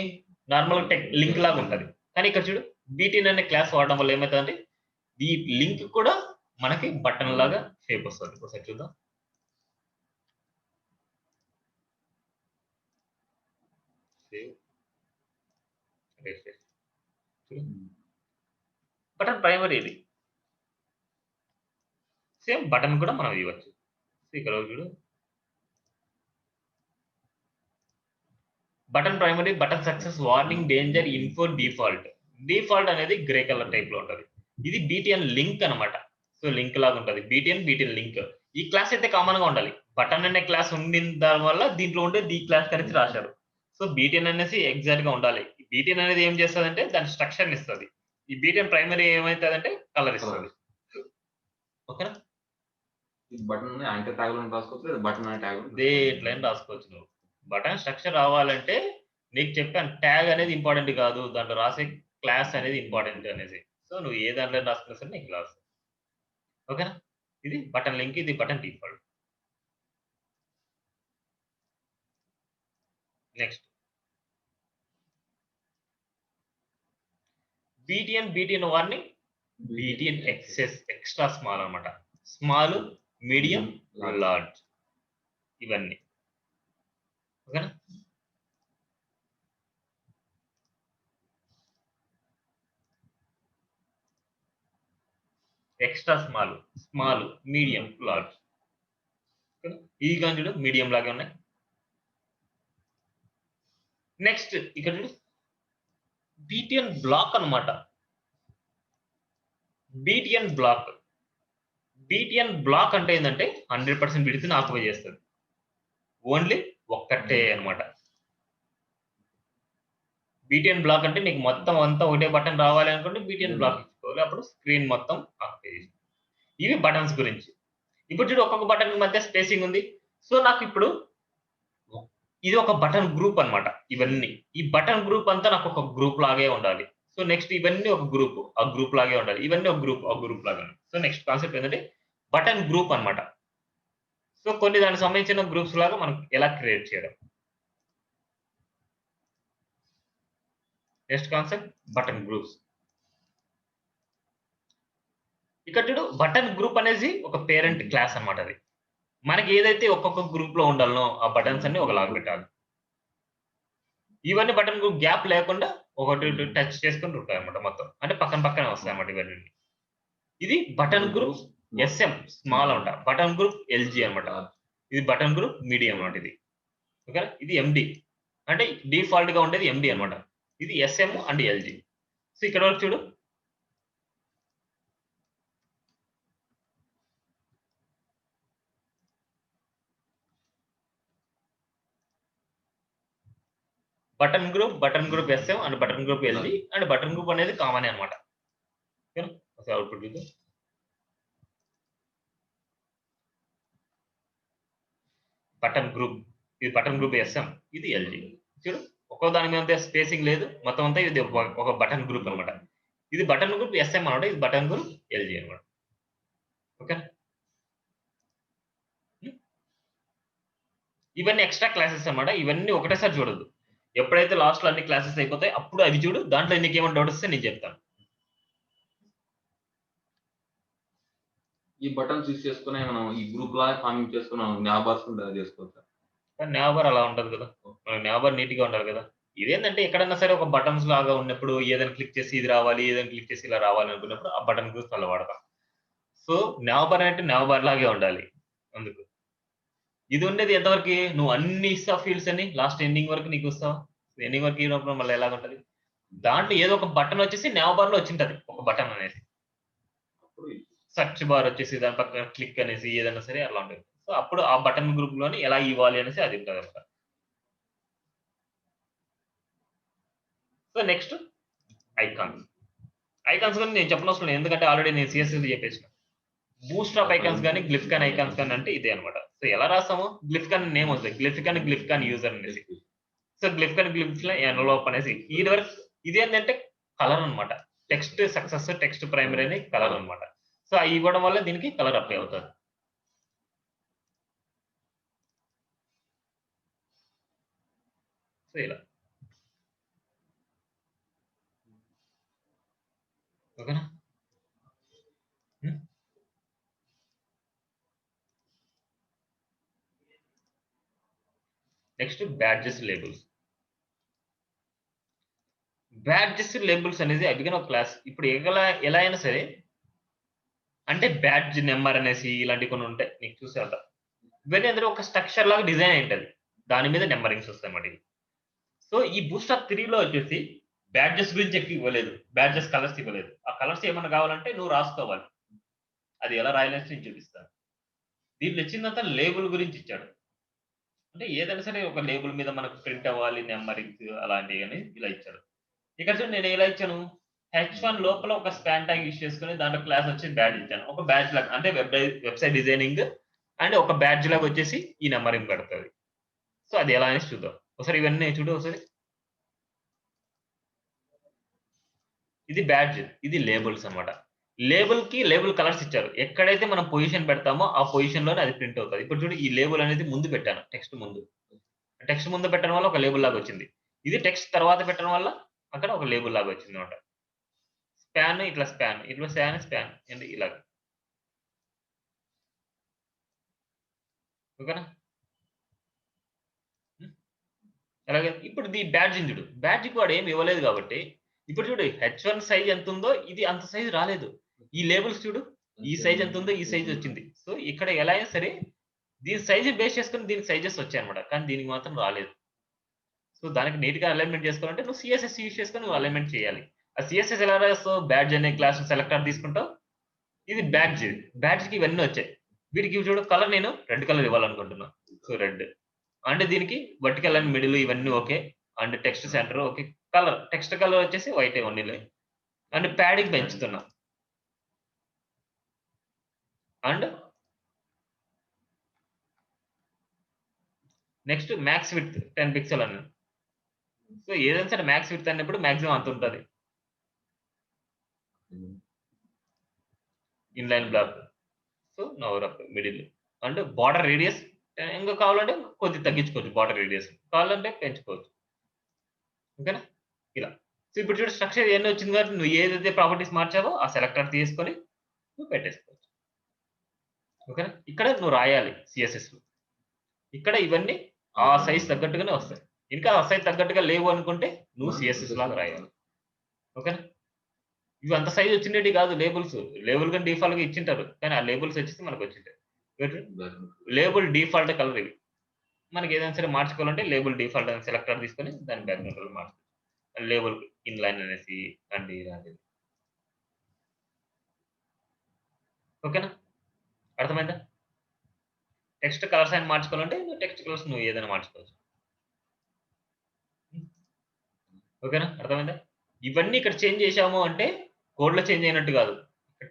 S1: నార్మల్ లింక్ లాగా ఉంటది. కానీ ఇక్కడ చూడు బీటీఎన్ అనే క్లాస్ వాడడం వల్ల ఏమైతదంటే ఈ లింక్ కూడా మనకి బటన్ లాగా షేప్ వస్తది. ఒకసారి చూద్దాం. సేవ్. రిఫ్రెష్. చూడు. బటన్ ప్రైమరీ ఇది. సేమ్ బటన్ కూడా మనం ఇవ్వచ్చు. ఇక్కడ చూడు. Button primary, button success, warning, danger, info, default. Default అనేది గ్రే కలర్ టైప్ లో ఉంటది. ఇది బీటీఎన్ లింక్ అన్నమాట. సో లింక్ లాగా ఉంటది. BTN link. ఈ క్లాస్ అయితే కామన్ గా ఉండాలి. బటన్ అనే క్లాస్ ఉండిన దాని వల్ల దీంట్లో ఉండే ది క్లాస్ కలిసి రాశారు. సో బీటీఎన్ అనేసి ఎగ్జాక్ట్ గా ఉండాలి. బీటీఎన్ అనేది ఏం చేస్తదంటే దాని స్ట్రక్చర్ ఇస్తది. ఈ బీటీఎన్ ప్రైమరీ ఏమైతదంటే కలర్ ఇస్తది. ఓకేనా?
S2: ఈ బటన్ యాంకర్ ట్యాగ్ లోనే రాసుకోవచ్చు లేదా బటన్ అనే ట్యాగ్
S1: దేంట్లైనా రాసుకోవచ్చు నువ్వు. బటన్ స్ట్రక్చర్ రావాలంటే నీకు చెప్పాను ట్యాగ్ అనేది ఇంపార్టెంట్ కాదు. దాంట్లో రాసే క్లాస్ అనేది ఇంపార్టెంట్ అనేసి. సో నువ్వు ఏ దాంట్లో రాసుకున్నా సరే నీకు రాసు. ఓకేనా? ఇది బటన్ లింక్, ఇది button default. Next BTN warning, BTN extra small అన్నమాట. స్మాల్, మీడియం, లార్జ్ ఇవన్నీ. ఓకేనా? Extra small, medium, large. ఈ గంజులు మీడియం లాగే ఉన్నాయి. నెక్స్ట్ ఇక్కడ చూడు బీటీఎన్ బ్లాక్ అన్నమాట. బీటీఎన్ బ్లాక్ అంటే ఏంటంటే 100% విడ్త్‌ని ఆక్యుపై చేస్తది. ఓన్లీ ఒక్కటే అన్నమాట. బీటీఎన్ బ్లాక్ అంటే నీకు మొత్తం అంతా ఒకటే బటన్ రావాలి అనుకుంటే బీటీఎన్ బ్లాక్ ఇచ్చుకోవాలి. అప్పుడు స్క్రీన్ మొత్తం ఆక్యుపై చేస్తుంది. ఇవి బటన్స్ గురించి. ఇప్పుడు చూడు ఒక్కొక్క బటన్ మధ్య స్పేసింగ్ ఉంది. సో నాకు ఇప్పుడు ఇది ఒక బటన్ గ్రూప్ అన్నమాట. ఇవన్నీ. ఈ బటన్ గ్రూప్ అంతా నాకు ఒక గ్రూప్ లాగే ఉండాలి. సో నెక్స్ట్ ఇవన్నీ ఒక గ్రూప్. ఆ గ్రూప్ లాగే ఉండాలి. ఇవన్నీ ఒక గ్రూప్ లాగా. సో నెక్స్ట్ కాన్సెప్ట్ ఏంటంటే బటన్ గ్రూప్ అన్నమాట. సో కొన్ని దానికి సంబంధించిన గ్రూప్స్ లాగా మనం ఎలా క్రియేట్ చేయడం. Next concept button groups. ఇక్కడ చూడు బటన్ గ్రూప్ అనేది ఒక పేరెంట్ క్లాస్ అన్నమాట అది. మనకి ఏదైతే ఒక్కొక్క గ్రూప్ లో ఉండాలనో ఆ బటన్స్ అన్ని ఒకలాగా పెట్టాలి. ఇవన్నీ బటన్ గ్రూప్ గ్యాప్ లేకుండా ఒకటి టచ్ చేసుకుంటూ ఉంటాయన్నమాట మొత్తం. అంటే పక్కనే వస్తాయన్నమాట ఇవన్నీ. ఇది బటన్ గ్రూప్ ఎస్ఎం స్మాల్ అంట. బటన్ గ్రూప్ ఎల్జీ అన్నమాట. ఇది బటన్ గ్రూప్ మీడియం అన్నమాట ఇది. ఓకేనా? ఇది ఎండి. అంటే డిఫాల్ట్ గా ఉండేది ఎండి అన్నమాట. ఇది ఎస్ఎం అండ్ ఎల్జీ. సో ఇక్కడ వరకు చూడు. Button group S M and button group LG and button group అనేది కామన్ అన్నమాట. ఓకేనా? ఒకసారి అవుట్పుట్ చూద్దాం. Button group. ఇది బటన్ గ్రూప్ ఎస్ఎం. ఇది ఎల్జీ. చూడు ఒక్కో దాని మీద స్పేసింగ్ లేదు. మొత్తం అంతా ఇది ఒక బటన్ గ్రూప్ అన్నమాట. ఇది బటన్ గ్రూప్ ఎస్ఎం అన్నమాట. ఇది బటన్ గ్రూప్ ఎల్జీ అన్నమాట. ఓకే. ఇవన్నీ ఎక్స్ట్రా క్లాసెస్ అన్నమాట. ఇవన్నీ ఒకటేసారి చూడొద్దు. ఎప్పుడైతే లాస్ట్‌లో అన్ని క్లాసెస్ అయిపోతాయి అప్పుడు అవి చూడు. దాంట్లో నీకేమైనా డౌట్ వస్తే నేను చెప్తాను.
S2: ఈ బటన్స్ యూజ్ చేసుకునే మనం ఈ గ్రూప్ లాగా ఫార్మింగ్ చేసుకుని జ్ఞాపకాలు చేసుకోవచ్చా?
S1: కానీ నావబార్ అలా ఉండదు కదా! మనకి నావబార్ నీట్‌గా ఉండాలి కదా! ఇదేందంటే ఎక్కడన్నా సరే ఒక బటన్స్ లాగా ఉన్నప్పుడు ఏదైనా క్లిక్ చేసి ఇది రావాలి, ఏదైనా క్లిక్ చేసి ఇలా రావాలి అనుకున్నప్పుడు ఆ బటన్ గురించి అలా వాడతాం. సో, నావబార్ అంటే నావబార్ లాగే ఉండాలి. అందుకు. ఇది ఉండేది ఎంతవరకి? నువ్వు అన్ని ఇస్తావు ఫీల్డ్స్ అన్ని లాస్ట్ ఎండింగ్ వరకు నీకిస్తావా? ఎండింగ్ వరకు ఇయ్యనప్పుడు మళ్ళీ ఎలాగుంటది? దాంట్లో ఏదో ఒక బటన్ వచ్చేసి నావబార్‌లో వచ్చింటది. ఒక బటన్ అనేసి.
S2: అప్పుడు
S1: సెర్చ్ బార్ వచ్చేసి దాని పక్కన క్లిక్ అనేసి ఏదైనా సరే అలా ఉంటది. సో, అప్పుడు ఆ బటన్ గ్రూప్‌లోని ఎలా ఇవ్వాలి అనేసి అది ఉంటదన్నమాట. So, next icons. ఐకాన్స్ గురించి నేను చెప్పనవసరం లేదు. ఎందుకంటే ఆల్రెడీ నేను సీఎస్ఎస్ చెప్పేసిన. బూట్‌స్ట్రాప్ ఐకాన్స్ గాని, గ్లిఫ్‌కాన్ ఐకాన్స్ గాని అంటే ఇదే అన్నమాట. సో, ఎలా రాస్తాము? గ్లిఫ్‌కాన్ నేమ్ వస్తది. గ్లిఫ్‌కాన్ యూజర్ అనేసి. సో, గ్లిఫ్‌లో ఎన్వలప్ అనేసి ఇది వరకు ఇదేంటంటే కలర్ అన్నమాట. టెక్స్ట్ సక్సెస్, టెక్స్ట్ ప్రైమరీ అని కలర్ అన్నమాట. సో, అయి ఇవ్వడం వల్ల దీనికి కలర్ అప్లై అవుతది. సో, ఇలా. ఓకేనా? హ్మ్. Next badges, labels. Badges, labels అనేది అవిగాని ఒక క్లాస్. ఇప్పుడు ఎలా అయినా సరే అంటే బ్యాడ్జ్ నంబర్ అనేసి ఇలాంటివి కొన్ని ఉంటాయి. నీకు చూసే ఉంటావు. ఇవన్నీ అందులో ఒక స్ట్రక్చర్ లాగా డిజైన్ అయ్యుంటది. దాని మీద నంబరింగ్స్ వస్తాయన్నమాట ఇవి. సో, ఈ బూస్ట్‌స్ట్రాప్ 3లో వచ్చేసి బ్యాడ్జెస్ గురించి ఎక్కువ ఇవ్వలేదు. బ్యాడ్జెస్ కలర్స్ ఇవ్వలేదు. ఆ కలర్స్ ఏమన్నా కావాలంటే నువ్వు రాసుకోవాలి. అది ఎలా రాయాలనేసి నేను చూపిస్తాను. దీంట్లో ఇచ్చిందంతా లేబుల్ గురించి ఇచ్చాడు. అంటే ఏదైనా సరే ఒక లేబుల్ మీద మనకు ప్రింట్ అవ్వాలి నంబరింగ్స్ అలాంటియని ఇలా ఇచ్చాడు. ఇక్కడ చూడు నేను ఎలా ఇచ్చాను? హెచ్1 లోపల ఒక స్పాన్ ట్యాగ్ యూజ్ చేసుకొని దాంట్లో క్లాస్ వచ్చి బ్యాడ్జ్ ఇచ్చాను. ఒక బ్యాడ్జ్ లాగా అంటే వెబ్‌సైట్ డిజైనింగ్ అండ్ ఒక బ్యాడ్జ్ లాగా వచ్చేసి ఈ నంబరింగ్ పెడతది. సో, అది ఎలా అనేసి చూద్దాం. ఒకసారి ఇవన్నీ చూడు ఒకసారి. ఇది బ్యాడ్జ్. ఇది లేబుల్స్ అన్నమాట. లేబుల్ కలర్స్ ఇచ్చారు. ఎక్కడైతే మనం పొజిషన్ పెడతామో ఆ పొజిషన్‌లోనే అది ప్రింట్ అవుతది. ఇప్పుడు చూడు ఈ లేబుల్ అనేది ముందు పెట్టాను. టెక్స్ట్ ముందు. టెక్స్ట్ ముందు పెట్టడం వల్ల ఒక లేబుల్ లాగా వచ్చింది. ఇది టెక్స్ట్ తర్వాత పెట్టడం వల్ల అక్కడ ఒక లేబుల్ లాగా వచ్చిందన్నమాట. స్పాన్ ఏంటి ఇలాగ. ఓకేనా? హ్మ్. అలాగే ఇప్పుడు బ్యాడ్జింగ్ చూడు. బ్యాడ్జ్‌కి వాడు ఏమి ఇవ్వలేదు కాబట్టి, ఇప్పుడు చూడు హెచ్1 సైజ్ ఎంతుందో ఇది అంత సైజ్ రాలేదు. ఈ లేబుల్స్ చూడు. ఈ సైజ్ ఎంతుందో ఈ సైజ్ వచ్చింది. సో, ఇక్కడ ఎలా అయినా సరే దీని సైజ్‌ని బేస్ చేసుకొని దీనికి సైజెస్ వచ్చాయన్నమాట. కానీ దీనికి మాత్రం రాలేదు. సో, దానికి నీట్‌గా అలైన్‌మెంట్ చేసుకోవాలంటే నువ్వు సీఎస్ఎస్ యూజ్ చేసుకొని నువ్వు అలైన్‌మెంట్ చేయాలి. ఆ సీఎస్ఎస్ ఎలా రాస్తావు? బ్యాడ్జ్ అనే క్లాస్ సెలెక్టర్ తీసుకుంటావు. ఇది బ్యాడ్జ్. బ్యాడ్జ్‌కి ఇవన్నీ వచ్చాయి. వీటికి ఇవి చూడు కలర్ నేను రెడ్ కలర్ ఇవ్వాలనుకుంటున్నా. So, red. అంటే దీనికి వర్టికల్ అండ్ మిడిల్ ఇవన్నీ okay. And text centre okay. Text colour వచ్చేసి వైటే ఓన్లీలే. అండ్ ప్యాడింగ్ పెంచుతున్నా. And next max width 10 pixel అన్నాను. సో, ఏదైనా సరే మాక్స్ విడ్త్ అన్నప్పుడు మాక్సిమం అంత ఉంటది. Inline block. So, no middle. And border radius ఇంకా కావాలంటే కొద్దిగా తగ్గించుకోవచ్చు బోర్డర్ రేడియస్. కావాలంటే పెంచుకోవచ్చు. ఓకేనా? ఇలా. సో, ఇప్పుడు చూడు స్ట్రక్చర్ ఇయన్నీ వచ్చింది కాబట్టి నువ్వు ఏదైతే ప్రాపర్టీస్ మార్చావో ఆ సెలెక్టర్ తీసుకొని నువ్వు పెట్టేసుకోవచ్చు. ఓకేనా? ఇక్కడ నువ్వు రాయాలి సీఎస్ఎస్‌లో. ఇక్కడ ఇవన్నీ ఆ సైజ్ తగ్గట్టుగానే వస్తాయి. ఇంకా ఆ సైజ్ తగ్గట్టుగా లేవు అనుకుంటే నువ్వు సీఎస్ఎస్ లాగా రాయాలి. ఓకేనా? ఇవి అంత సైజ్ వచ్చిండేటివి కాదు లేబుల్స్. లేబుల్ గాని డిఫాల్ట్‌గా ఇచ్చింటారు. కానీ ఆ లేబుల్స్ వచ్చేసి మనకొచ్చింటాయి. లేబుల్ డిఫాల్ట్ కలర్ ఇవి. మనకి ఏదైనా సరే మార్చుకోవాలంటే లేబుల్ డిఫాల్ట్ అని సెలెక్టర్ తీసుకొని దాని బ్యాక్‌గ్రౌండ్ కలర్ మార్చుకోవచ్చు. లేబుల్ ఇన్‌లైన్ అనేసి అండ్ ఇలాంటివి. ఓకేనా? అర్థమైందా? టెక్స్ట్ కలర్స్ అని మార్చుకోవాలంటే టెక్స్ట్ కలర్స్ నువ్వు ఏదైనా మార్చుకోవచ్చు. హ్మ్. ఓకేనా? అర్థమైందా? ఇవన్నీ ఇక్కడ చేంజ్ చేశాము అంటే కోడ్‌లో చేంజ్ అయినట్టు కాదు.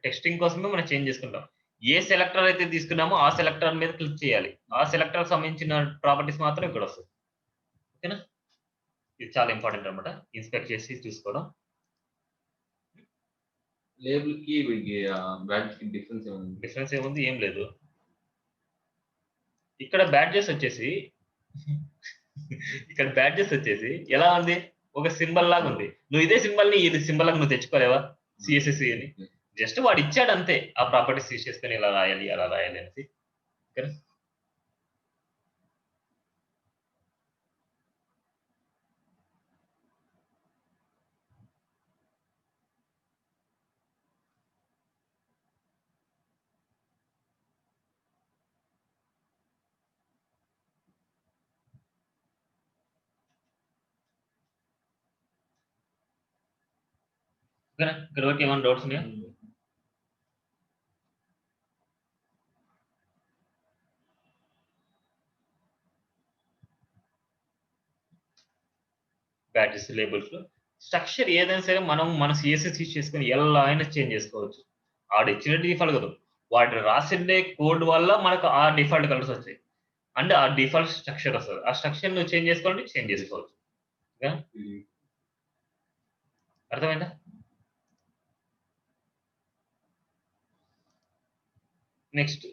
S1: టెక్స్టింగ్ కోసమే మనం చేంజ్ చేసుకుంటాం. ఏ సెలెక్టర్ అయితే తీసుకున్నామో ఆ సెలెక్టర్ మీద క్లిక్ చేయాలి. ఆ సెలెక్టర్‌కి సంబంధించిన ప్రాపర్టీస్ మాత్రం ఇక్కడొస్తాయి. ఓకేనా? ఇది చాలా ఇంపార్టెంట్ అన్నమాట. ఇన్స్పెక్ట్ చేసి చూసుకోవడం.
S2: లేబుల్‌కి వీడికి బ్యాడ్జ్‌కి డిఫరెన్స్ ఏముంది?
S1: డిఫరెన్స్ ఏముంది? ఏం లేదు. ఇక్కడ బ్యాడ్జెస్ వచ్చేసి ఇక్కడ బ్యాడ్జెస్ వచ్చేసి ఎలా ఉంది? ఒక సింబల్ లాగా ఉంది. నువ్వు ఇదే సింబల్‌ని ఇది సింబల్ లాగా నువ్వు తెచ్చుకోలేవా? సీఎస్ఎస్ అని. జస్ట్ వాడు ఇచ్చాడు అంతే. ఆ ప్రాపర్టీస్ యూజ్ చేసుకొని ఇలా రాయాలి, అలా రాయాలి అనేసి. ఓకేనా? ఓకేనా? ఇక్కడ వరకు ఏమైనా డౌట్స్ ఉన్నాయా? బ్యాటరీస్ లేబుల్స్ స్ట్రక్చర్ ఏదైనా సరే మనం మన సిఎస్ఎస్ యూజ్ చేసుకొని ఎలా అయినా చేంజ్ చేసుకోవచ్చు. ఆడు ఇచ్చిన డిఫాల్ట్ కాదు, వాడు రాసిండే కోడ్ వల్ల మనకు ఆ డిఫాల్ట్ కలర్స్ వచ్చాయి. అంటే ఆ డిఫాల్ట్ స్ట్రక్చర్ వస్తుంది. ఆ స్ట్రక్చర్ నువ్వు చేంజ్ చేసుకోవాలంటే చేంజ్ చేసుకోవచ్చు. ఓకేనా? అర్థమైందా? నెక్స్ట్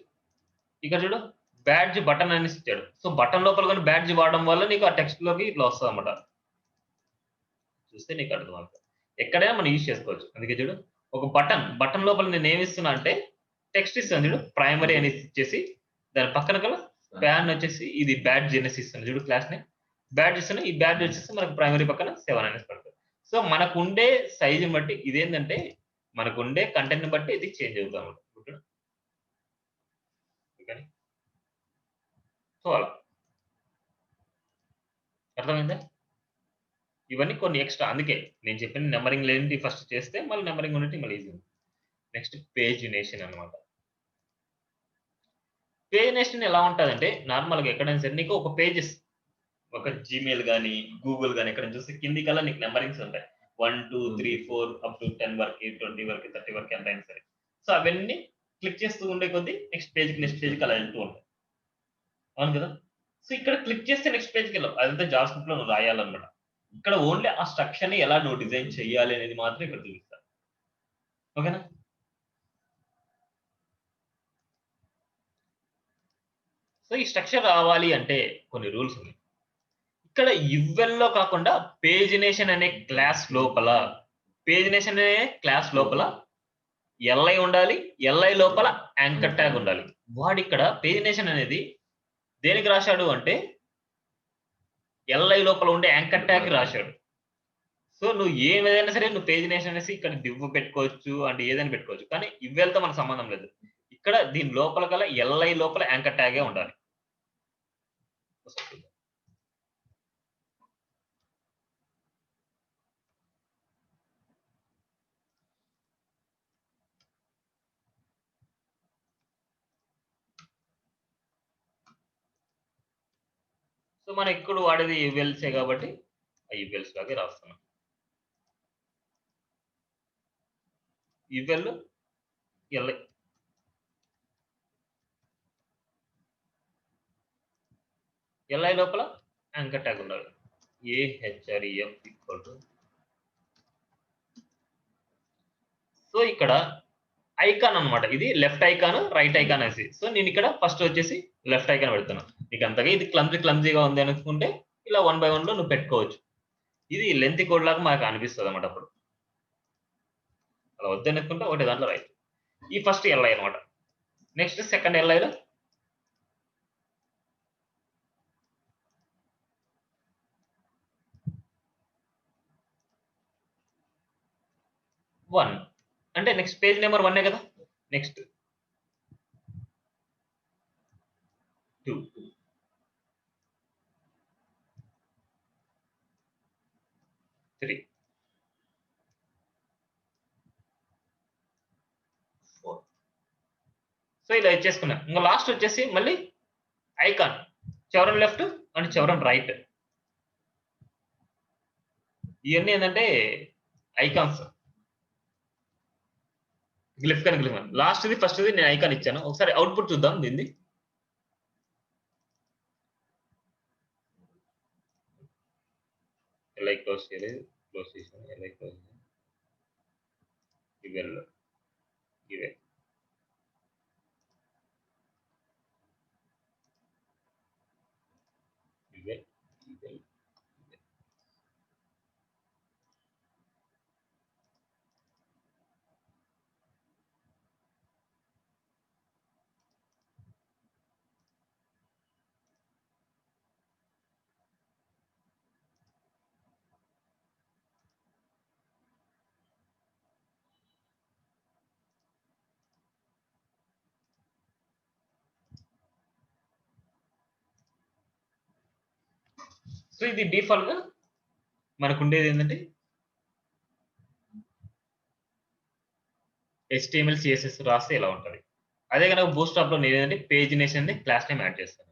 S1: ఇక్కడ చూడు, బ్యాడ్జ్ బటన్ అని ఇచ్చాడు. సో బటన్ లోపల కానీ బ్యాడ్జ్ వాడడం వల్ల నీకు ఆ టెక్స్ట్ లోకి ఇట్లా వస్తుంది అనమాట. చూస్తే నీకు అర్థమవుతుంది. ఎక్కడైనా మనం యూజ్ చేసుకోవచ్చు. అందుకే చూడు, ఒక బటన్ లోపల నేను ఏమి ఇస్తున్నా అంటే టెక్స్ట్ ఇస్తాను చూడు, ప్రైమరీ అని ఇచ్చేసి దాని పక్కన కల ప్యాన్ వచ్చేసి ఇది బ్యాడ్జ్ అనేసి ఇస్తాను చూడు, క్లాస్ ని బ్యాడ్జ్ ఇస్తాను. ఈ బ్యాడ్జ్ వచ్చేసి మనకు ప్రైమరీ పక్కన 7 అనేసి పడుతుంది. సో మనకు ఉండే సైజుని బట్టి ఇదేంటంటే మనకు ఉండే కంటెంట్ బట్టి ఇది చేంజ్ అవుతుంది అనమాట. సో అలా అర్థమైందా? ఇవన్నీ కొన్ని ఎక్స్ట్రా. అందుకే నేను చెప్పిన నెంబరింగ్ లేనిది ఫస్ట్ చేస్తే మళ్ళీ నెంబరింగ్ ఉన్నట్టు మళ్ళీ ఈజీ. నెక్స్ట్ పేజినేషన్ అన్నమాట. పేజినేషన్ ఎలా ఉంటదంటే నార్మల్‌గా ఎక్కడైనా సరే నీకు ఒక పేజెస్ ఒక జీమెయిల్ గాని, గూగుల్ గాని ఎక్కడైనా చూస్తే కిందికల్లా నీకు నంబరింగ్స్ ఉంటాయి. 1, 2, 3, 4 అప్ టు 10 వరకి, 20 వరకి, 30 వరకి ఎంతైనా సరే. సో అవన్నీ క్లిక్ చేస్తూ ఉండే కొద్దీ నెక్స్ట్ పేజ్‌కి అలా వెళ్తూ ఉంటాయి. అవును కదా! సో ఇక్కడ క్లిక్ చేస్తే నెక్స్ట్ పేజ్‌కెళ్ళవు. అదంతా జావాస్క్రిప్ట్‌లో నువ్వు రాయాలన్నమాట. ఇక్కడ ఓన్లీ ఆ స్ట్రక్చర్‌ని ఎలా నువ్వు డిజైన్ చేయాలి అనేది మాత్రం ఇక్కడ చూపిస్తా. ఓకేనా? సో ఈ స్ట్రక్చర్ రావాలి అంటే కొన్ని రూల్స్ ఉన్నాయి. ఇక్కడ యువెల్‌లో కాకుండా పేజినేషన్ అనే క్లాస్ లోపల ఎల్ఐ ఉండాలి. ఎల్ఐ లోపల యాంకర్ ట్యాగ్ ఉండాలి. వాడిక్కడ పేజినేషన్ అనేది దేనికి రాశాడు అంటే ఎల్ఐ లోపల ఉండే యాంకర్ ట్యాగ్ రాశాడు. సో నువ్వు ఏదైనా సరే నువ్వు పేజినేషన్ అనేసి ఇక్కడ డివ్ పెట్టుకోవచ్చు. అంటే ఏదైనా పెట్టుకోవచ్చు. కానీ యువెల్‌తో మనకు సంబంధం లేదు. ఇక్కడ దీని లోపల గల ఎల్ఐ లోపల యాంకర్ ట్యాగే ఉండాలి. సో మనం ఇక్కడ వాడేది యువెల్సే కాబట్టి ఆ యువెల్స్ లాగే రాస్తున్నాం. యువెల్ ఎల్ఐ ఎల్ఐ లోపల యాంకర్ ట్యాగ్ ఉండాలి. AHREF ఈక్వల్ టు సో ఇక్కడ ఐకాన్ అన్నమాట. ఇది లెఫ్ట్ ఐకాన్, రైట్ ఐకాన్ అనేసి. సో నేను ఇక్కడ ఫస్ట్ వచ్చేసి లెఫ్ట్ ఐకాన్ పెడుతున్నా. నీకు అంతగా ఇది క్లమ్జీగా ఉంది అనుకుంటే ఇలా 1 బై 1 లో నువ్వు పెట్టుకోవచ్చు. ఇది లెంతీ కోడ్ లాగా మనకు అనిపిస్తది అన్నమాట అప్పుడు. అలా వద్దనుకుంటే ఒకటే దాంట్లో రైట్. ఈ ఫస్ట్ ఎల్ఐ అన్నమాట. నెక్స్ట్ సెకండ్ ఎల్ఐలో వన్ అంటే నెక్స్ట్ పేజ్ నెంబర్ 1 కదా. నెక్స్ట్ 2 3 4 సో ఇలా ఇచ్చేసుకున్నా. ఇంకా లాస్ట్ వచ్చేసి మళ్ళీ ఐకాన్ చివరన లెఫ్ట్ అండ్ చివరన రైట్. ఇవన్నీ ఏంటంటే ఐకాన్స్ గ్లిఫ్ అని గ్లిఫ్ అని లాస్ట్‌ది ఫస్ట్‌ది నేను ఐకాన్ ఇచ్చాను. ఒకసారి అవుట్‌పుట్ చూద్దాం దీనిది. ఎల్ఐ క్లోజ్ చేయలేదు. క్లోజ్ చేశాను. ఎల్ఐ క్లోజ్ యువెల్ ఇవే. ఇవే. ఇవే. సో ఇది డిఫాల్ట్‌గా మనకుండేది ఏంటంటే HTML CSS రాస్తే ఇలా ఉంటది. అదే గనక బూట్‌స్ట్రాప్‌లో నేనేంటంటే పేజినేషన్ అనే క్లాస్ నేమ్ యాడ్ చేస్తాను.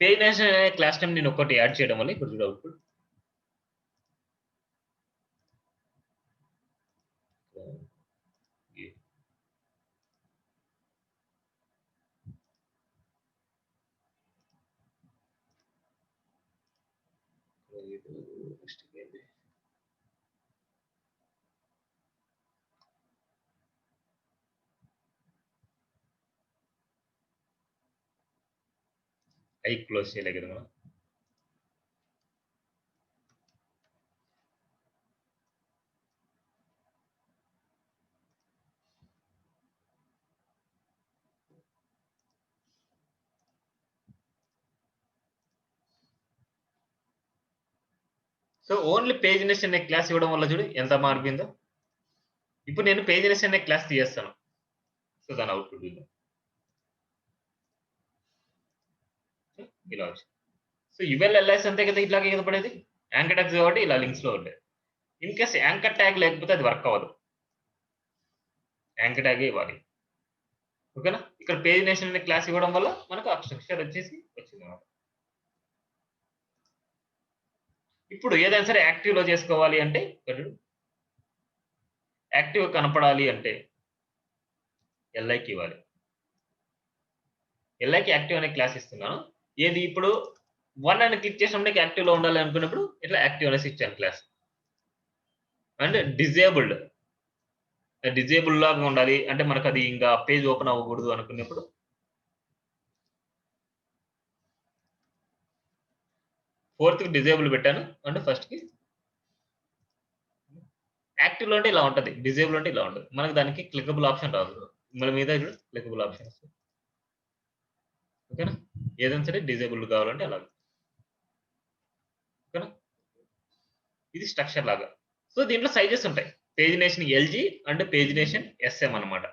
S1: పేజినేషన్ అనే క్లాస్ నేమ్ నేను ఒకటి యాడ్ చేయడం వల్ల ఇప్పుడు చూడు అవుట్‌పుట్. ఐ క్లోజ్ చేయలే కదా మనం. సో ఓన్లీ పేజినేషన్ అనే క్లాస్ ఇవ్వడం వల్ల చూడు ఎంత మారిపోయిందో. ఇప్పుడు నేను పేజినేషన్ అనే క్లాస్ తీయేస్తాను. సో దాని అవుట్‌పుట్ చూద్దాం. ఇలా వచ్చింది. సో యుఎల్ఎల్ఎస్ అంతే కదా ఇట్లాగే కదా పడేది. యాంకర్ ట్యాగ్స్ కాబట్టి ఇలా లింక్స్‌లో ఉంటాయి. ఇన్ కేస్ యాంకర్ ట్యాగ్ లేకపోతే అది వర్క్ అవ్వదు. యాంకర్ ట్యాగే ఇవ్వాలి. ఓకేనా? ఇక్కడ పేజినేషన్ అనే క్లాస్ ఇవ్వడం వల్ల మనకు ఆ స్ట్రక్చర్ వచ్చేసి వచ్చిందన్నమాట. ఇప్పుడు ఏదైనా సరే యాక్టివ్‌లో చేసుకోవాలి అంటే ఇక్కడ యాక్టివ్ కనపడాలి అంటే ఎల్ఐకి ఇవ్వాలి. ఎల్ఐకి యాక్టివ్ అనే క్లాస్ ఇస్తున్నాను. ఏది ఇప్పుడు 1 అని క్లిక్ చేసినప్పుడు యాక్టివ్‌లో ఉండాలి అనుకున్నప్పుడు ఇట్లా యాక్టివ్ అనేసి ఇచ్చాను క్లాస్. అండ్ డిజేబుల్ లాగా ఉండాలి. అంటే మనకు అది ఇంకా పేజ్ ఓపెన్ అవ్వకూడదు అనుకున్నప్పుడు ఫోర్త్‌కి డిజేబుల్ పెట్టాను. అండ్ ఫస్ట్‌కి యాక్టివ్‌లో అంటే ఇలా ఉంటది. డిజేబుల్ అంటే ఇలా ఉంటది. మనకు దానికి క్లికబుల్ ఆప్షన్ రాదు. మన మీద చూడు క్లికబుల్ ఆప్షన్ వస్తది. ఓకేనా? ఏదైనా సరే డిజేబుల్ కావాలంటే అలాగ. ఓకేనా? ఇది స్ట్రక్చర్ లాగా. సో దీంట్లో సైజెస్ ఉంటాయి. Pagination LG and pagination SM అన్నమాట.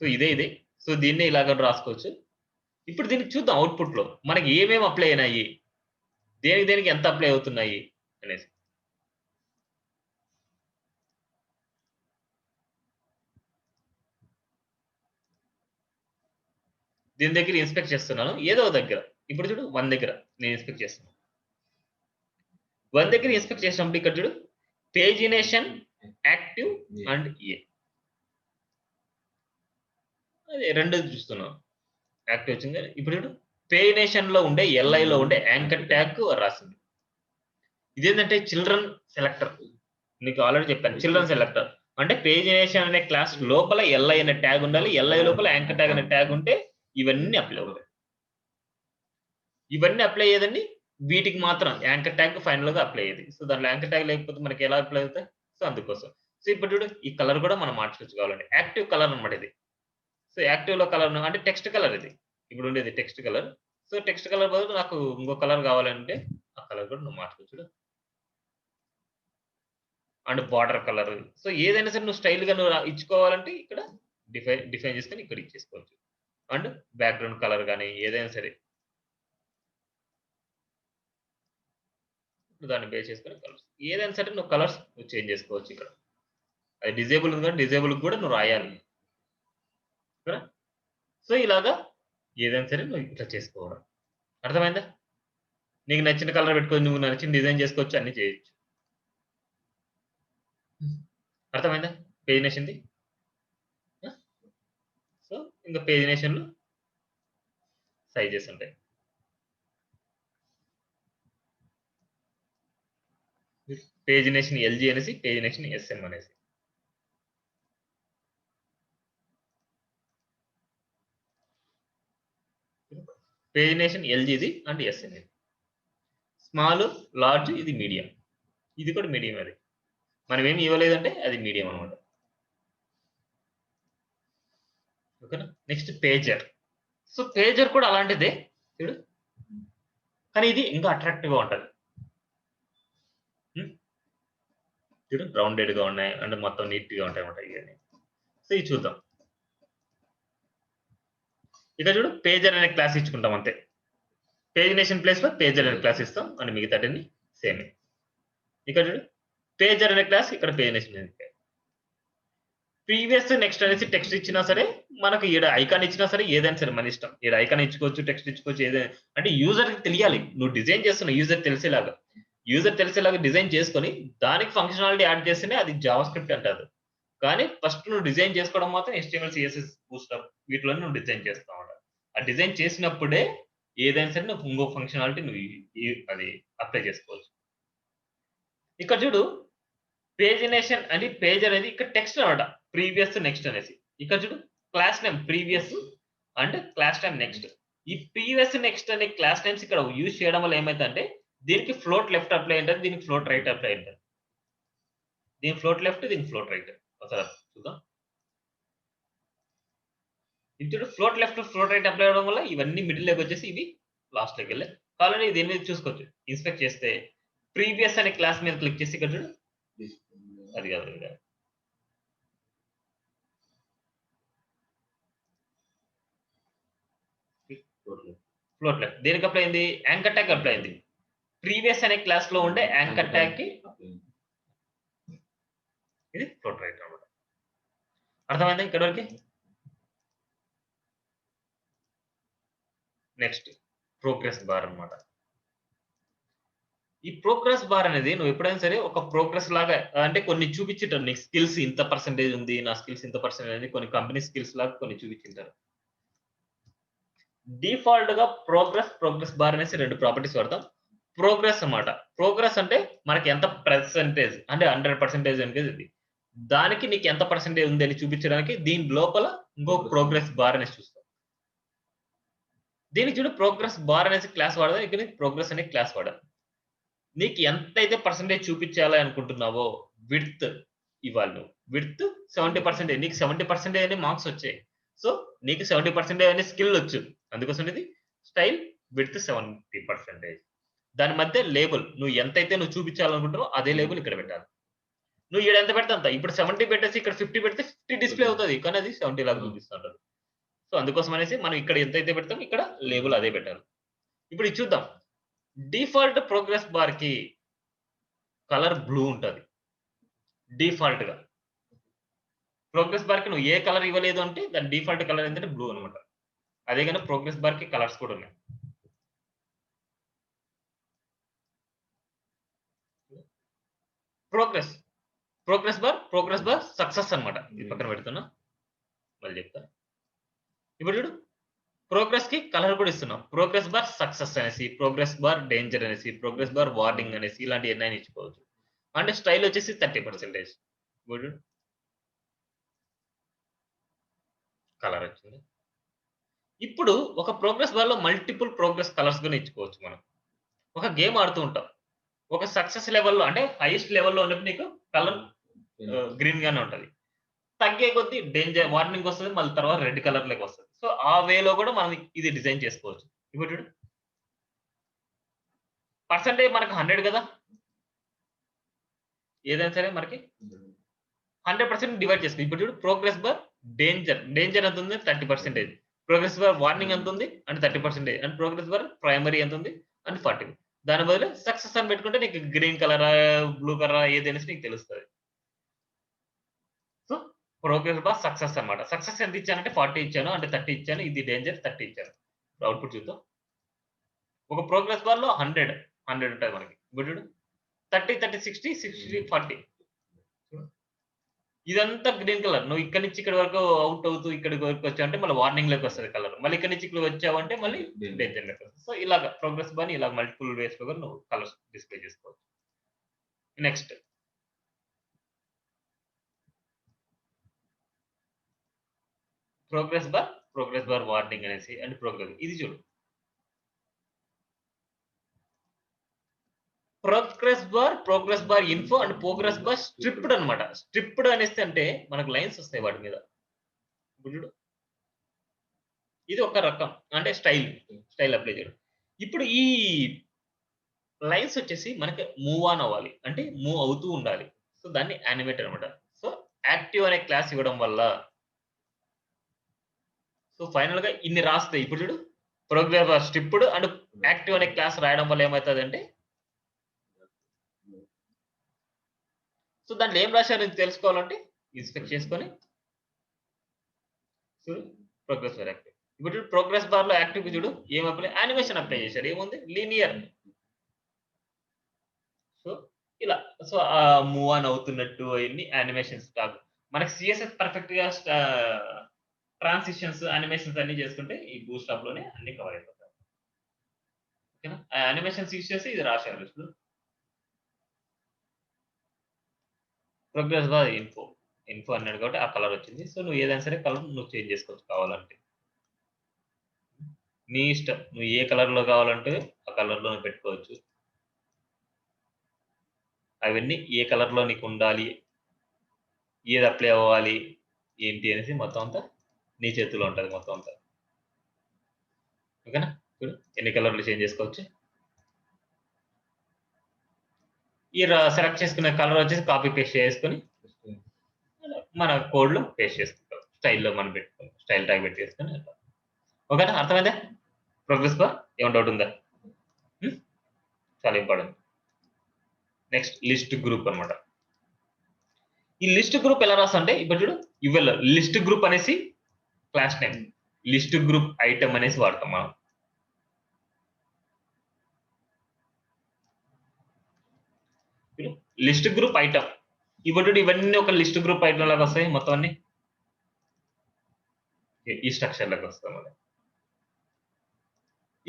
S1: సో ఇదే. సో దీన్నే ఇలాగ రాసుకోవచ్చు. ఇప్పుడు దీనికి చూద్దాం అవుట్‌పుట్‌లో. మనకి ఏమేమి అప్లై అయినాయి? దేనికి ఎంత అప్లై అవుతున్నాయి అనేసి. దీని దగ్గర ఇన్స్పెక్ట్ చేస్తున్నాను. ఏదో ఒక దగ్గర. ఇప్పుడు చూడు 1 దగ్గర నేను ఇన్స్పెక్ట్ చేస్తున్నాను. 1 దగ్గర ఇన్స్పెక్ట్ చేసినప్పుడు ఇక్కడ చూడు పేజినేషన్ యాక్టివ్ అండ్ ఏ. అదే 2 చూస్తున్నాం. యాక్టివ్ వచ్చింది. ఇప్పుడు చూడు పేజినేషన్‌లో ఉండే ఎల్ఐలో ఉండే యాంకర్ ట్యాగ్ రాసింది. ఇదేంటంటే చిల్డ్రన్ సెలెక్టర్. నీకు ఆల్రెడీ చెప్పాను. Children selector. అంటే పేజినేషన్ అనే క్లాస్ లోపల ఎల్ఐ అనే ట్యాగ్ ఉండాలి. ఎల్ఐ లోపల యాంకర్ ట్యాగ్ అనే ట్యాగ్ ఉంటే ఇవన్నీ అప్లై అవుతాయి. ఇవన్నీ అప్లై అయ్యేదండి వీటికి మాత్రం యాంకర్ ట్యాగ్ ఫైనల్‌గా అప్లై అయ్యేది. సో దాంట్లో యాంకర్ ట్యాగ్ లేకపోతే మనకి ఎలా అప్లై అవుతాయి? సో అందుకోసం. సో ఇప్పుడు చూడు ఈ కలర్ కూడా మనం మార్చుకోవచ్చు కావాలంటే. యాక్టివ్ కలర్ అన్నమాట ఇది. సో యాక్టివ్‌లో కలర్ అంటే టెక్స్ట్ కలర్ ఇది. ఇప్పుడు ఉండేది text colour. So text colour బదులు నాకు ఇంకో కలర్ కావాలంటే ఆ కలర్ కూడా నువ్వు మార్చుకోవచ్చు చూడు. And border colour. సో ఏదైనా సరే నువ్వు స్టైల్‌గా ఇచ్చుకోవాలంటే ఇక్కడ డిఫైన్ చేసుకొని ఇక్కడ ఇచ్చేసుకోవచ్చు. అండ్ బ్యాక్‌గ్రౌండ్ కలర్ గాని ఏదైనా సరే. దాన్ని బేస్ చేసుకొని కలర్స్. ఏదైనా సరే నువ్వు కలర్స్ నువ్వు చేంజ్ చేసుకోవచ్చు ఇక్కడ. అది డిజేబుల్ ఉంది కాబట్టి డిజేబుల్‌కి కూడా నువ్వు రాయాలి. ఓకేనా? సో ఇలాగా ఏదైనా సరే నువ్వు ఇట్లా చేసుకోవడం. అర్థమైందా? నీకు నచ్చిన కలర్ పెట్టుకొని నువ్వు నచ్చిన డిజైన్ చేసుకోవచ్చు. అన్నీ చేయొచ్చు. అర్థమైందా? పేజినేషన్‌ది. ఆ! సో ఇంక పేజినేషన్‌లో సైజెస్ ఉంటాయి. పేజినేషన్ ఎల్‌జీ అనేసి, పేజినేషన్ ఎస్ఎం అనేసి. పేజినేషన్ ఎల్‌జీది అండ్ ఎస్ఎం ఇది. స్మాల్, లార్జ్ ఇది మీడియం. ఇది కూడా మీడియం అది. మనం ఏమి ఇవ్వలేదంటే అది మీడియం అన్నమాట. ఓకేనా? Next pager. సో పేజర్ కూడా అలాంటిదే. చూడు. కానీ ఇది ఇంకా అట్రాక్టివ్‌గా ఉంటది. చూడు రౌండెడ్‌గా ఉన్నాయి. అంటే మొత్తం నీట్‌గా ఉంటాయన్నమాట ఇయన్నీ. సో ఇది చూద్దాం. ఇక్కడ చూడు పేజర్ అనే క్లాస్ ఇచ్చుకుంటాం అంతే. పేజినేషన్ ప్లేస్ లో పేజర్ అనే క్లాస్ ఇస్తాం అండ్ మిగతాటన్ని సేమ్. ఇక్కడ చూడు పేజర్ అనే క్లాస్, ఇక్కడ పేజినేషన్ అనే క్లాస్. ప్రీవియస్ నెక్స్ట్ అనేసి టెక్స్ట్ ఇచ్చినా సరే, మనకు ఈడ ఐకాన్ ఇచ్చినా సరే, ఏదైనా సరే మన ఇష్టం. ఈడ ఐకాన్ ఇచ్చుకోవచ్చు, టెక్స్ట్ ఇచ్చుకోవచ్చు, ఏదైనా. అంటే యూజర్ కి తెలియాలి నువ్వు డిజైన్ చేస్తున్న యూజర్ తెలిసేలాగా. యూజర్ తెలిసేలాగా డిజైన్ చేసుకొని దానికి ఫంక్షనాలిటీ యాడ్ చేస్తేనే అది జావా స్క్రిప్ట్ అంటారు. కానీ ఫస్ట్ నువ్వు డిజైన్ చేసుకోవడం మాత్రం HTML, CSS, బూట్‌స్ట్రాప్ వీటిలోనే నువ్వు డిజైన్ చేస్తావు అన్నమాట. ఆ డిజైన్ చేసినప్పుడే ఏదైనా సరే నువ్వు ఇంకో ఫంక్షనాలిటీ నువ్వు అది అప్లై చేసుకోవచ్చు. ఇక్కడ చూడు పేజినేషన్ అని పేజ్ అనేది ఇక్కడ టెక్స్ట్ అన్నమాట. ప్రీవియస్ నెక్స్ట్ అనేసి. ఇక్కడ చూడు class name previous and class name next. ఈ ప్రీవియస్ నెక్స్ట్ అనే క్లాస్ నేమ్స్ ఇక్కడ యూజ్ చేయడం వల్ల ఏమైందంటే దీనికి ఫ్లోట్ లెఫ్ట్ అప్లై ఉంటుంది, దీనికి ఫ్లోట్ రైట్ అప్లై ఉంటుంది. దీనికి ఫ్లోట్ లెఫ్ట్, దీనికి ఫ్లోట్ రైట్. ఒకసారి చూద్దాం. ఇప్పుడు float left, float right apply అవ్వడం వల్ల ఇవన్నీ మిడిల్ లోకి వచ్చేసి ఇవి లాస్ట్ లోకి వెళ్ళాయి. కావాలని దీని మీద చూసుకోవచ్చు. ఇన్స్పెక్ట్ చేస్తే ప్రీవియస్ అనే క్లాస్ మీద క్లిక్ చేసి ఇక్కడ చూడు అది కాదు ఇది కాదు. ఫ్లోట్ లెఫ్ట్ దేనికి అప్లై అయింది? యాంకర్ ట్యాగ్ అప్లై అయింది. ప్రీవియస్ అనే క్లాస్ లో ఉండే యాంకర్ ట్యాగ్ కి ఇది ఫ్లోట్ రైట్ అన్నమాట. అర్థమైందా ఇక్కడ వరకు? నెక్స్ట్ ప్రోగ్రెస్ బార్ అన్నమాట. ఈ ప్రోగ్రెస్ బార్ అనేది నువ్వు ఎప్పుడైనా సరే ఒక ప్రోగ్రెస్ లాగా అంటే కొన్ని చూపించుంటారు. నీ స్కిల్స్ ఇంత పర్సెంటేజ్ ఉంది, నా స్కిల్స్ ఇంత పర్సెంటేజ్ అని కొన్ని కంపెనీ స్కిల్స్ లాగా కొన్ని చూపించుంటారు. డిఫాల్ట్ గా ప్రోగ్రెస్ బార్ అనేసి 2 ప్రాపర్టీస్ వాడతాం. ప్రోగ్రెస్ అన్నమాట. ప్రోగ్రెస్ అంటే మనకి ఎంత పర్సెంటేజ్ అంటే 100% అనేది ఇది. దానికి నీకు ఎంత పర్సెంటేజ్ ఉంది అని చూపించడానికి దీని లోపల ఇంకో ప్రోగ్రెస్ బార్ అనేసి చూస్తాం. దీనికి చూడు ప్రోగ్రెస్ బార్ అనేసి క్లాస్ వాడదాం. ఇక్కడ ప్రోగ్రెస్ అనే క్లాస్ వాడాలి. నీకు ఎంతైతే పర్సెంటేజ్ చూపించాలి అనుకుంటున్నావో విడ్త్ ఇవ్వాలి నువ్వు. విడ్త్ 70%. నీకు 70% అనే మార్క్స్ వచ్చాయి. సో నీకు 70% అనే స్కిల్ వచ్చు. అందుకోసం ఇది స్టైల్ విడ్త్ 70%. దాని మధ్య లేబుల్ నువ్వు ఎంతైతే నువ్వు చూపించాలనుకుంటావో అదే లేబుల్ ఇక్కడ పెట్టాలి. నువ్వు ఈడ ఎంత పెడితే అంత. ఇప్పుడు 70 పెట్టేసి ఇక్కడ 50 పెడితే 50 డిస్ప్లే అవుతుంది. కానీ అది 70 లాగా చూపిస్తుంటారు. సో అందుకోసం అనేసి మనం ఇక్కడ ఎంతైతే పెడతాం ఇక్కడ లేబుల్ అదే పెట్టాలి. ఇప్పుడు ఇది చూద్దాం. డిఫాల్ట్ ప్రోగ్రెస్ బార్ కి కలర్ బ్లూ ఉంటది. డిఫాల్ట్ గా ప్రోగ్రెస్ బార్ కి నువ్వు ఏ కలర్ ఇవ్వలేదు అంటే దాని డిఫాల్ట్ కలర్ ఏంటంటే బ్లూ అన్నమాట. అదే కానీ ప్రోగ్రెస్ బార్ కి కలర్స్ కూడా ఉన్నాయి. ప్రోగ్రెస్ బార్ సక్సెస్ అన్నమాట. ఇది పక్కన పెడుతున్నా మళ్ళీ చెప్తా. ఇప్పుడు చూడు ప్రోగ్రెస్ కి కలర్ కూడా ఇస్తున్నాం. ప్రోగ్రెస్ బార్ సక్సెస్ అనేసి, ప్రోగ్రెస్ బార్ డేంజర్ అనేసి, ప్రోగ్రెస్ బార్ వార్నింగ్ అనేసి ఇలాంటి ఎన్నైనా ఇచ్చుకోవచ్చు. అంటే స్టైల్ వచ్చేసి 30%. ఇప్పుడు కలర్ వచ్చింది. ఇప్పుడు ఒక ప్రోగ్రెస్ బార్ లో మల్టిపుల్ ప్రోగ్రెస్ కలర్స్ కూడా ఇచ్చుకోవచ్చు మనం. ఒక గేమ్ ఆడుతూ ఉంటాం. ఒక సక్సెస్ లెవెల్‌లో అంటే హైయెస్ట్ లెవెల్‌లో ఉన్నప్పుడు నీకు కలర్ గ్రీన్ గానే ఉంటది. తగ్గే కొద్దీ డేంజర్ వార్నింగ్ వస్తది. మళ్ళీ తర్వాత రెడ్ కలర్ లోకి వస్తది. సో ఆ వేలో కూడా మనం ఇది డిజైన్ చేసుకోవచ్చు. ఇప్పుడు చూడు పర్సెంటేజ్ మనకు 100 కదా! ఏదైనా సరే మనకి 100% డివైడ్ చేస్తుంది. ఇప్పుడు చూడు ప్రోగ్రెస్ బార్ డేంజర్ ఎంత ఉంది? 30%. ప్రోగ్రెస్ బార్ వార్నింగ్ ఎంత ఉంది? అంటే 30%. అండ్ ప్రోగ్రెస్ బార్ ప్రైమరీ ఎంత ఉంది? అంటే 40. దాని బదులు సక్సెస్ అని పెట్టుకుంటే నీకు గ్రీన్ కలరా, బ్లూ కలరా ఏదనేసి నీకు తెలుస్తది. సో ప్రోగ్రెస్ బార్ సక్సెస్ అన్నమాట. సక్సెస్ ఎంత ఇచ్చానంటే 40 ఇచ్చాను. అంటే 30 ఇచ్చాను. ఇది డేంజర్ 30 ఇచ్చాను. అవుట్‌పుట్ చూద్దాం. ఒక ప్రోగ్రెస్ బార్‌లో 100 ఉంటది మనకి. ఇప్పుడు చూడు 30, 30, 60, 60, 40. ఇదంతా గ్రీన్ కలర్. నువ్వు ఇక్కడి నుంచి ఇక్కడి వరకు ఔట్ అవుతూ ఇక్కడి వరకు వచ్చావంటే మళ్ళీ వార్నింగ్ లోకి వస్తది కలర్. మళ్ళీ ఇక్కడి నుంచి ఇక్కడికి వచ్చావంటే మళ్ళీ డేంజర్ లోకి వస్తది. సో ఇలాగ ప్రోగ్రెస్ బార్‌ని ఇలా మల్టిపుల్ వేస్ లో కూడా నువ్వు కలర్స్ డిస్‌ప్లే చేసుకోవచ్చు. నెక్స్ట్ ప్రోగ్రెస్ బార్ వార్నింగ్ అనేసి అండ్ ఇది చూడు. Progress bar info and progress bar stripped అన్నమాట. స్ట్రిప్డ్ అనేసి అంటే మనకు లైన్స్ వస్తాయి వాటి మీద. ఇప్పుడు చూడు ఇది ఒక రకం అంటే స్టైల్ అప్లై చేయడం. ఇప్పుడు ఈ లైన్స్ వచ్చేసి మనకి మూవ్ ఆన్ అవ్వాలి. అంటే మూవ్ అవుతూ ఉండాలి. సో దాన్ని యానిమేట్ అన్నమాట. సో యాక్టివ్ అనే క్లాస్ ఇవ్వడం వల్ల సో ఫైనల్ గా ఇన్ని రాస్తాయి. ఇప్పుడు చూడు program bar striped and active అనే క్లాస్ రాయడం వల్ల ఏమవుతుందంటే సో దాంట్లో ఏం రాశారు ఇది తెలుసుకోవాలంటే ఇన్స్పెక్ట్ చేసుకొని చూడు ప్రోగ్రెస్ బార్ యాక్టివ్. ఇప్పుడు ప్రోగ్రెస్ బార్ లో యాక్టివ్ చూడు ఏం అప్లై యానిమేషన్ అప్లై చేశారు ఏముంది లీనియర్. సో ఇలా సో మూవ్ ఆన్ అవుతున్నట్టు అవన్నీ యానిమేషన్స్ కాదు మనకి సిఎస్ఎస్ పర్ఫెక్ట్ గా ట్రాన్సిషన్స్ యానిమేషన్స్ అన్ని చేసుకుంటే ఈ బూస్ట్ అప్ లోనే అన్ని కవర్ అయిపోతాయి. ఓకేనా ఆ యానిమేషన్స్ యూస్ చేసి ఇది రాశారు ఇప్పుడు ప్రోగ్రెస్ బార్ ఇన్ఫో అన్నాడు కాబట్టి ఆ కలర్ వచ్చింది. సో నువ్వు ఏదైనా సరే కలర్ నువ్వు చేంజ్ చేసుకోవచ్చు కావాలంటే నీ ఇష్టం నువ్వు ఏ కలర్ లో కావాలంటే ఆ కలర్ లో పెట్టుకోవచ్చు. అవన్నీ ఏ కలర్ లో నీకు ఉండాలి ఏది అప్లై అవ్వాలి ఏంటి అనేసి మొత్తం అంతా నీ చేతిలో ఉంటుంది మొత్తం అంతా. ఓకేనా చూడు ఎన్ని కలర్లు చేంజ్ చేసుకోవచ్చు. ఈ సెలెక్ట్ చేసుకున్న కలర్ వచ్చేసి కాపీ పేస్ట్ చేసుకొని మన కోడ్ లో పేస్ట్ చేసుకుంటాం స్టైల్లో మనం పెట్టుకుంటాం స్టైల్ ట్యాగ్ పెట్టి చేసుకొని ఓకేనా అర్థమైందా ప్రోగ్రెస్ బార్ ఏమైనా డౌట్ ఉందా చాలా ఇంపార్టెంట్. నెక్స్ట్ లిస్ట్ గ్రూప్ అన్నమాట. ఈ లిస్ట్ గ్రూప్ ఎలా రాస్తా అంటే ఇప్పుడు చూడు ఇవెల్ లిస్ట్ గ్రూప్ అనేసి class name list group item అనేసి వాడతాం మనం. లిస్ట్ గ్రూప్ ఐటమ్ ఇప్పుడు ఇవన్నీ ఒక లిస్ట్ గ్రూప్ ఐటమ్ లాగా వస్తాయి మొత్తం అన్ని ఈ స్ట్రక్చర్ లాగా వస్తాం.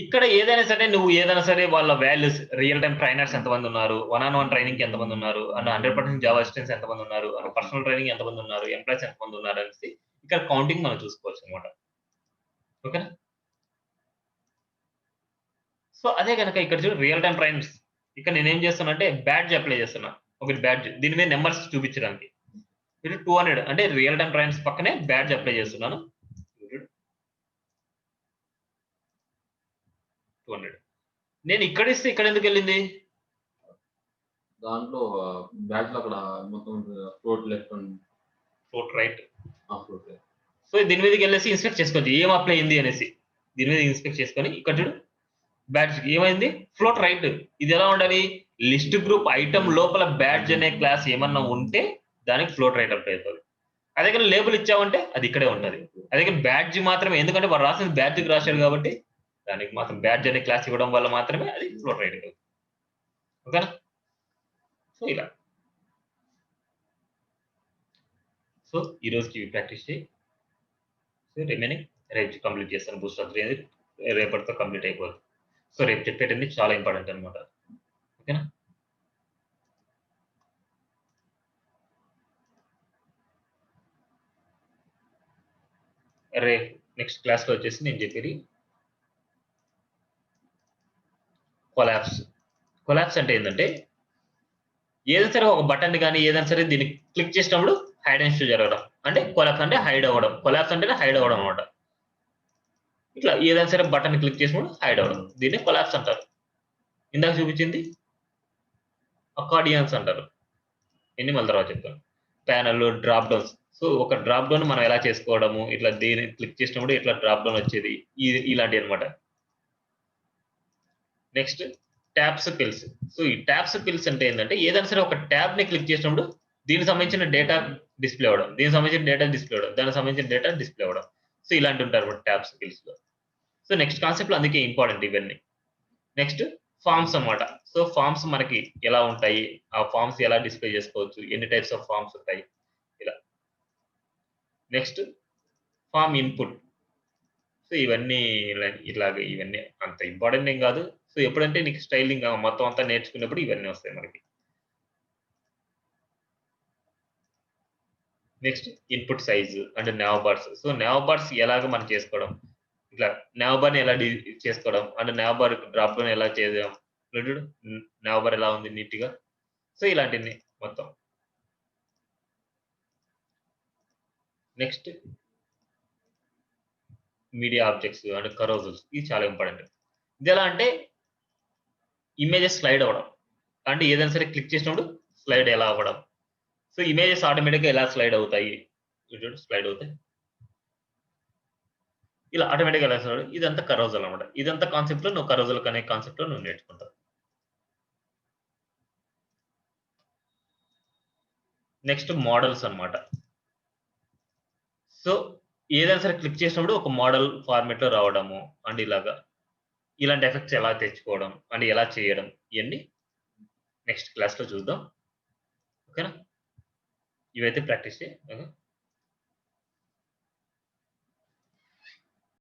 S1: ఇక్కడ ఏదైనా సరే నువ్వు ఏదైనా సరే వాళ్ళ వాల్యూస్ రియల్ టైమ్ ట్రైనర్స్ ఎంతమంది ఉన్నారు 1-on-1 ట్రైనింగ్ ఎంతమంది ఉన్నారు అండ్ 100% జావా అసిస్టెంట్స్ ఎంతమంది ఉన్నారు అండ్ పర్సనల్ ట్రైనింగ్ ఎంతమంది ఉన్నారు ఎంప్లాయీస్ ఎంతమంది ఉన్నారు అనేసి ఇక్కడ కౌంటింగ్ మనం చూసుకోవచ్చు అనమాట. ఓకేనా సో అదే కనుక ఇక్కడ చూడు రియల్ టైమ్ ట్రైనర్స్ ఇక్కడ నేనేం చేస్తానంటే బ్యాడ్జ్ అప్లై చేస్తున్నా ఒకటి బ్యాడ్జ్ దీని మీద నెంబర్స్ చూపించడానికి ఇది 200 అంటే రియల్ టైమ్ ట్రైనర్స్ పక్కనే బ్యాడ్జ్ అప్లై చేస్తున్నాను 200. నేను ఇక్కడ ఇస్తే ఇక్కడ ఎందుకు వెళ్ళింది
S2: దాంట్లో బ్యాచ్ లో అక్కడ మొత్తం float left
S1: float right
S2: float left.
S1: So దీని మీదకి వెళ్ళేసి ఇన్స్పెక్ట్ చేసుకోవచ్చు ఏం అప్లై అయింది అనేసి దీని మీద ఇన్స్పెక్ట్ చేసుకొని ఇక్కడ చూడు బ్యాడ్జ్ ఏమైంది ఫ్లోట్ రైట్. ఇది ఎలా ఉండాలి లిస్ట్ గ్రూప్ ఐటమ్ లోపల బ్యాడ్జ్ అనే క్లాస్ ఏమన్నా ఉంటే దానికి ఫ్లోట్ రైట్ అప్లై అవుతుంది. అదే కానీ లేబుల్ ఇచ్చామంటే అది ఇక్కడే ఉంటుంది. అదే కానీ బ్యాడ్జ్ మాత్రమే ఎందుకంటే వాడు రాసింది బ్యాడ్జ్కి రాశారు కాబట్టి దానికి మాత్రం బ్యాడ్జ్ అనే క్లాస్ ఇవ్వడం వల్ల మాత్రమే అది ఫ్లోట్ రైట్ అవుతుంది. ఓకేనా సో ఇలా సో ఈ రోజుకి ప్రాక్టీస్ చేయి. సో రిమైనింగ్ రేపు కంప్లీట్ చేస్తాను బూస్ట్ అప్ 3 అనేది రేపటితో కంప్లీట్ అయిపోతుంది. సో రేపు చెప్పేటన్ని చాలా ఇంపార్టెంట్ అనమాట. ఓకేనా రేపు నెక్స్ట్ క్లాస్లో వచ్చేసి నేను చెప్పేది కొలాప్స్ అంటే ఏంటంటే ఏదైనా సరే ఒక బటన్ కానీ ఏదైనా సరే దీన్ని క్లిక్ చేసినప్పుడు హైడ్ అండ్ షో జరగడం అంటే కొలాప్స్ అంటే హైడ్ అవ్వడం కొలాప్స్ అంటే హైడ్ అవ్వడం అనమాట. ఇట్లా ఏదైనా సరే బటన్ క్లిక్ చేసినప్పుడు హైడ్ అవ్వడం దీన్ని కొలాప్స్ అంటారు. ఇందాక చూపించింది అకార్డియన్స్ అంటారు. ఎన్ని మళ్ళీ తర్వాత చెప్తాను. ప్యానల్ డ్రాప్ డౌన్స్ సో ఒక డ్రాప్ డౌన్ మనం ఎలా చేసుకోవడము ఇట్లా దీన్ని క్లిక్ చేసినప్పుడు ఇట్లా డ్రాప్ డౌన్ వచ్చేది ఇలాంటివి అనమాట. Next tabs pills. సో ఈ ట్యాబ్స్ పిల్స్ అంటే ఏంటంటే ఏదైనా సరే ఒక ట్యాబ్ ని క్లిక్ చేసినప్పుడు దీనికి సంబంధించిన డేటా డిస్ప్లే అవ్వడం దీనికి సంబంధించిన డేటా డిస్ప్లే అవ్వడం దానికి సంబంధించిన డేటా డిస్ప్లే అవ్వడం సో ఇలాంటి ఉంటారు ట్యాబ్స్ పిల్స్ లో. సో నెక్స్ట్ కాన్సెప్ట్ లో అందుకే ఇంపార్టెంట్ ఇవన్నీ. నెక్స్ట్ ఫార్మ్స్ అన్నమాట. సో ఫార్మ్స్ మనకి ఎలా ఉంటాయి ఆ ఫార్మ్స్ ఎలా డిస్ప్లే చేసుకోవచ్చు ఎన్ని టైప్స్ ఆఫ్ ఫార్మ్స్ ఉంటాయి ఇలా. Next form input. సో ఇవన్నీ ఇలాగే ఇవన్నీ అంత ఇంపార్టెంట్ ఏం కాదు. సో ఎప్పుడంటే నీకు స్టైలింగ్ మొత్తం అంతా నేర్చుకున్నప్పుడు ఇవన్నీ వస్తాయి మనకి. Next input size and now bars. So now bars ఎలాగ మనం చేసుకోవడం ఇట్లా నావ్ బార్ ని ఎలా చేసుకోవడం and now bar drop down ఎలా చేద్దాం నావ్ బార్ ఎలా ఉంది నీట్ గా. సో ఇలాంటివి మొత్తం. నెక్స్ట్ మీడియా ఆబ్జెక్ట్స్ అండ్ కరోజల్స్ ఇది చాలా ఇంపార్టెంట్. ఇది ఎలా అంటే ఇమేజెస్ స్లైడ్ అవ్వడం అంటే ఏదైనా సరే క్లిక్ చేసినప్పుడు స్లైడ్ ఎలా అవ్వడం. సో ఇమేజెస్ ఆటోమేటిక్గా ఎలా స్లైడ్ అవుతాయి స్లైడ్ అవుతాయి ఇలా ఆటోమేటిక్‌గా ఎలా వస్తాడు ఇదంతా కరోజల్ అన్నమాట. ఇదంతా కాన్సెప్ట్‌లో నువ్వు కరోజల్ అనే కాన్సెప్ట్‌లో నువ్వు నేర్చుకుంటావు. నెక్స్ట్ మోడల్స్ అన్నమాట. సో, ఏదైనా సరే క్లిక్ చేసినప్పుడు ఒక మోడల్ ఫార్మాట్‌లో రావడము అండ్ ఇలాగా. ఇలాంటి ఎఫెక్ట్స్ ఎలా తెచ్చుకోవడం అండ్ ఎలా చేయడం ఇయన్నీ నెక్స్ట్ క్లాస్‌లో చూద్దాం. ఓకేనా? ఇవైతే ప్రాక్టీస్ చెయి. ఓకే.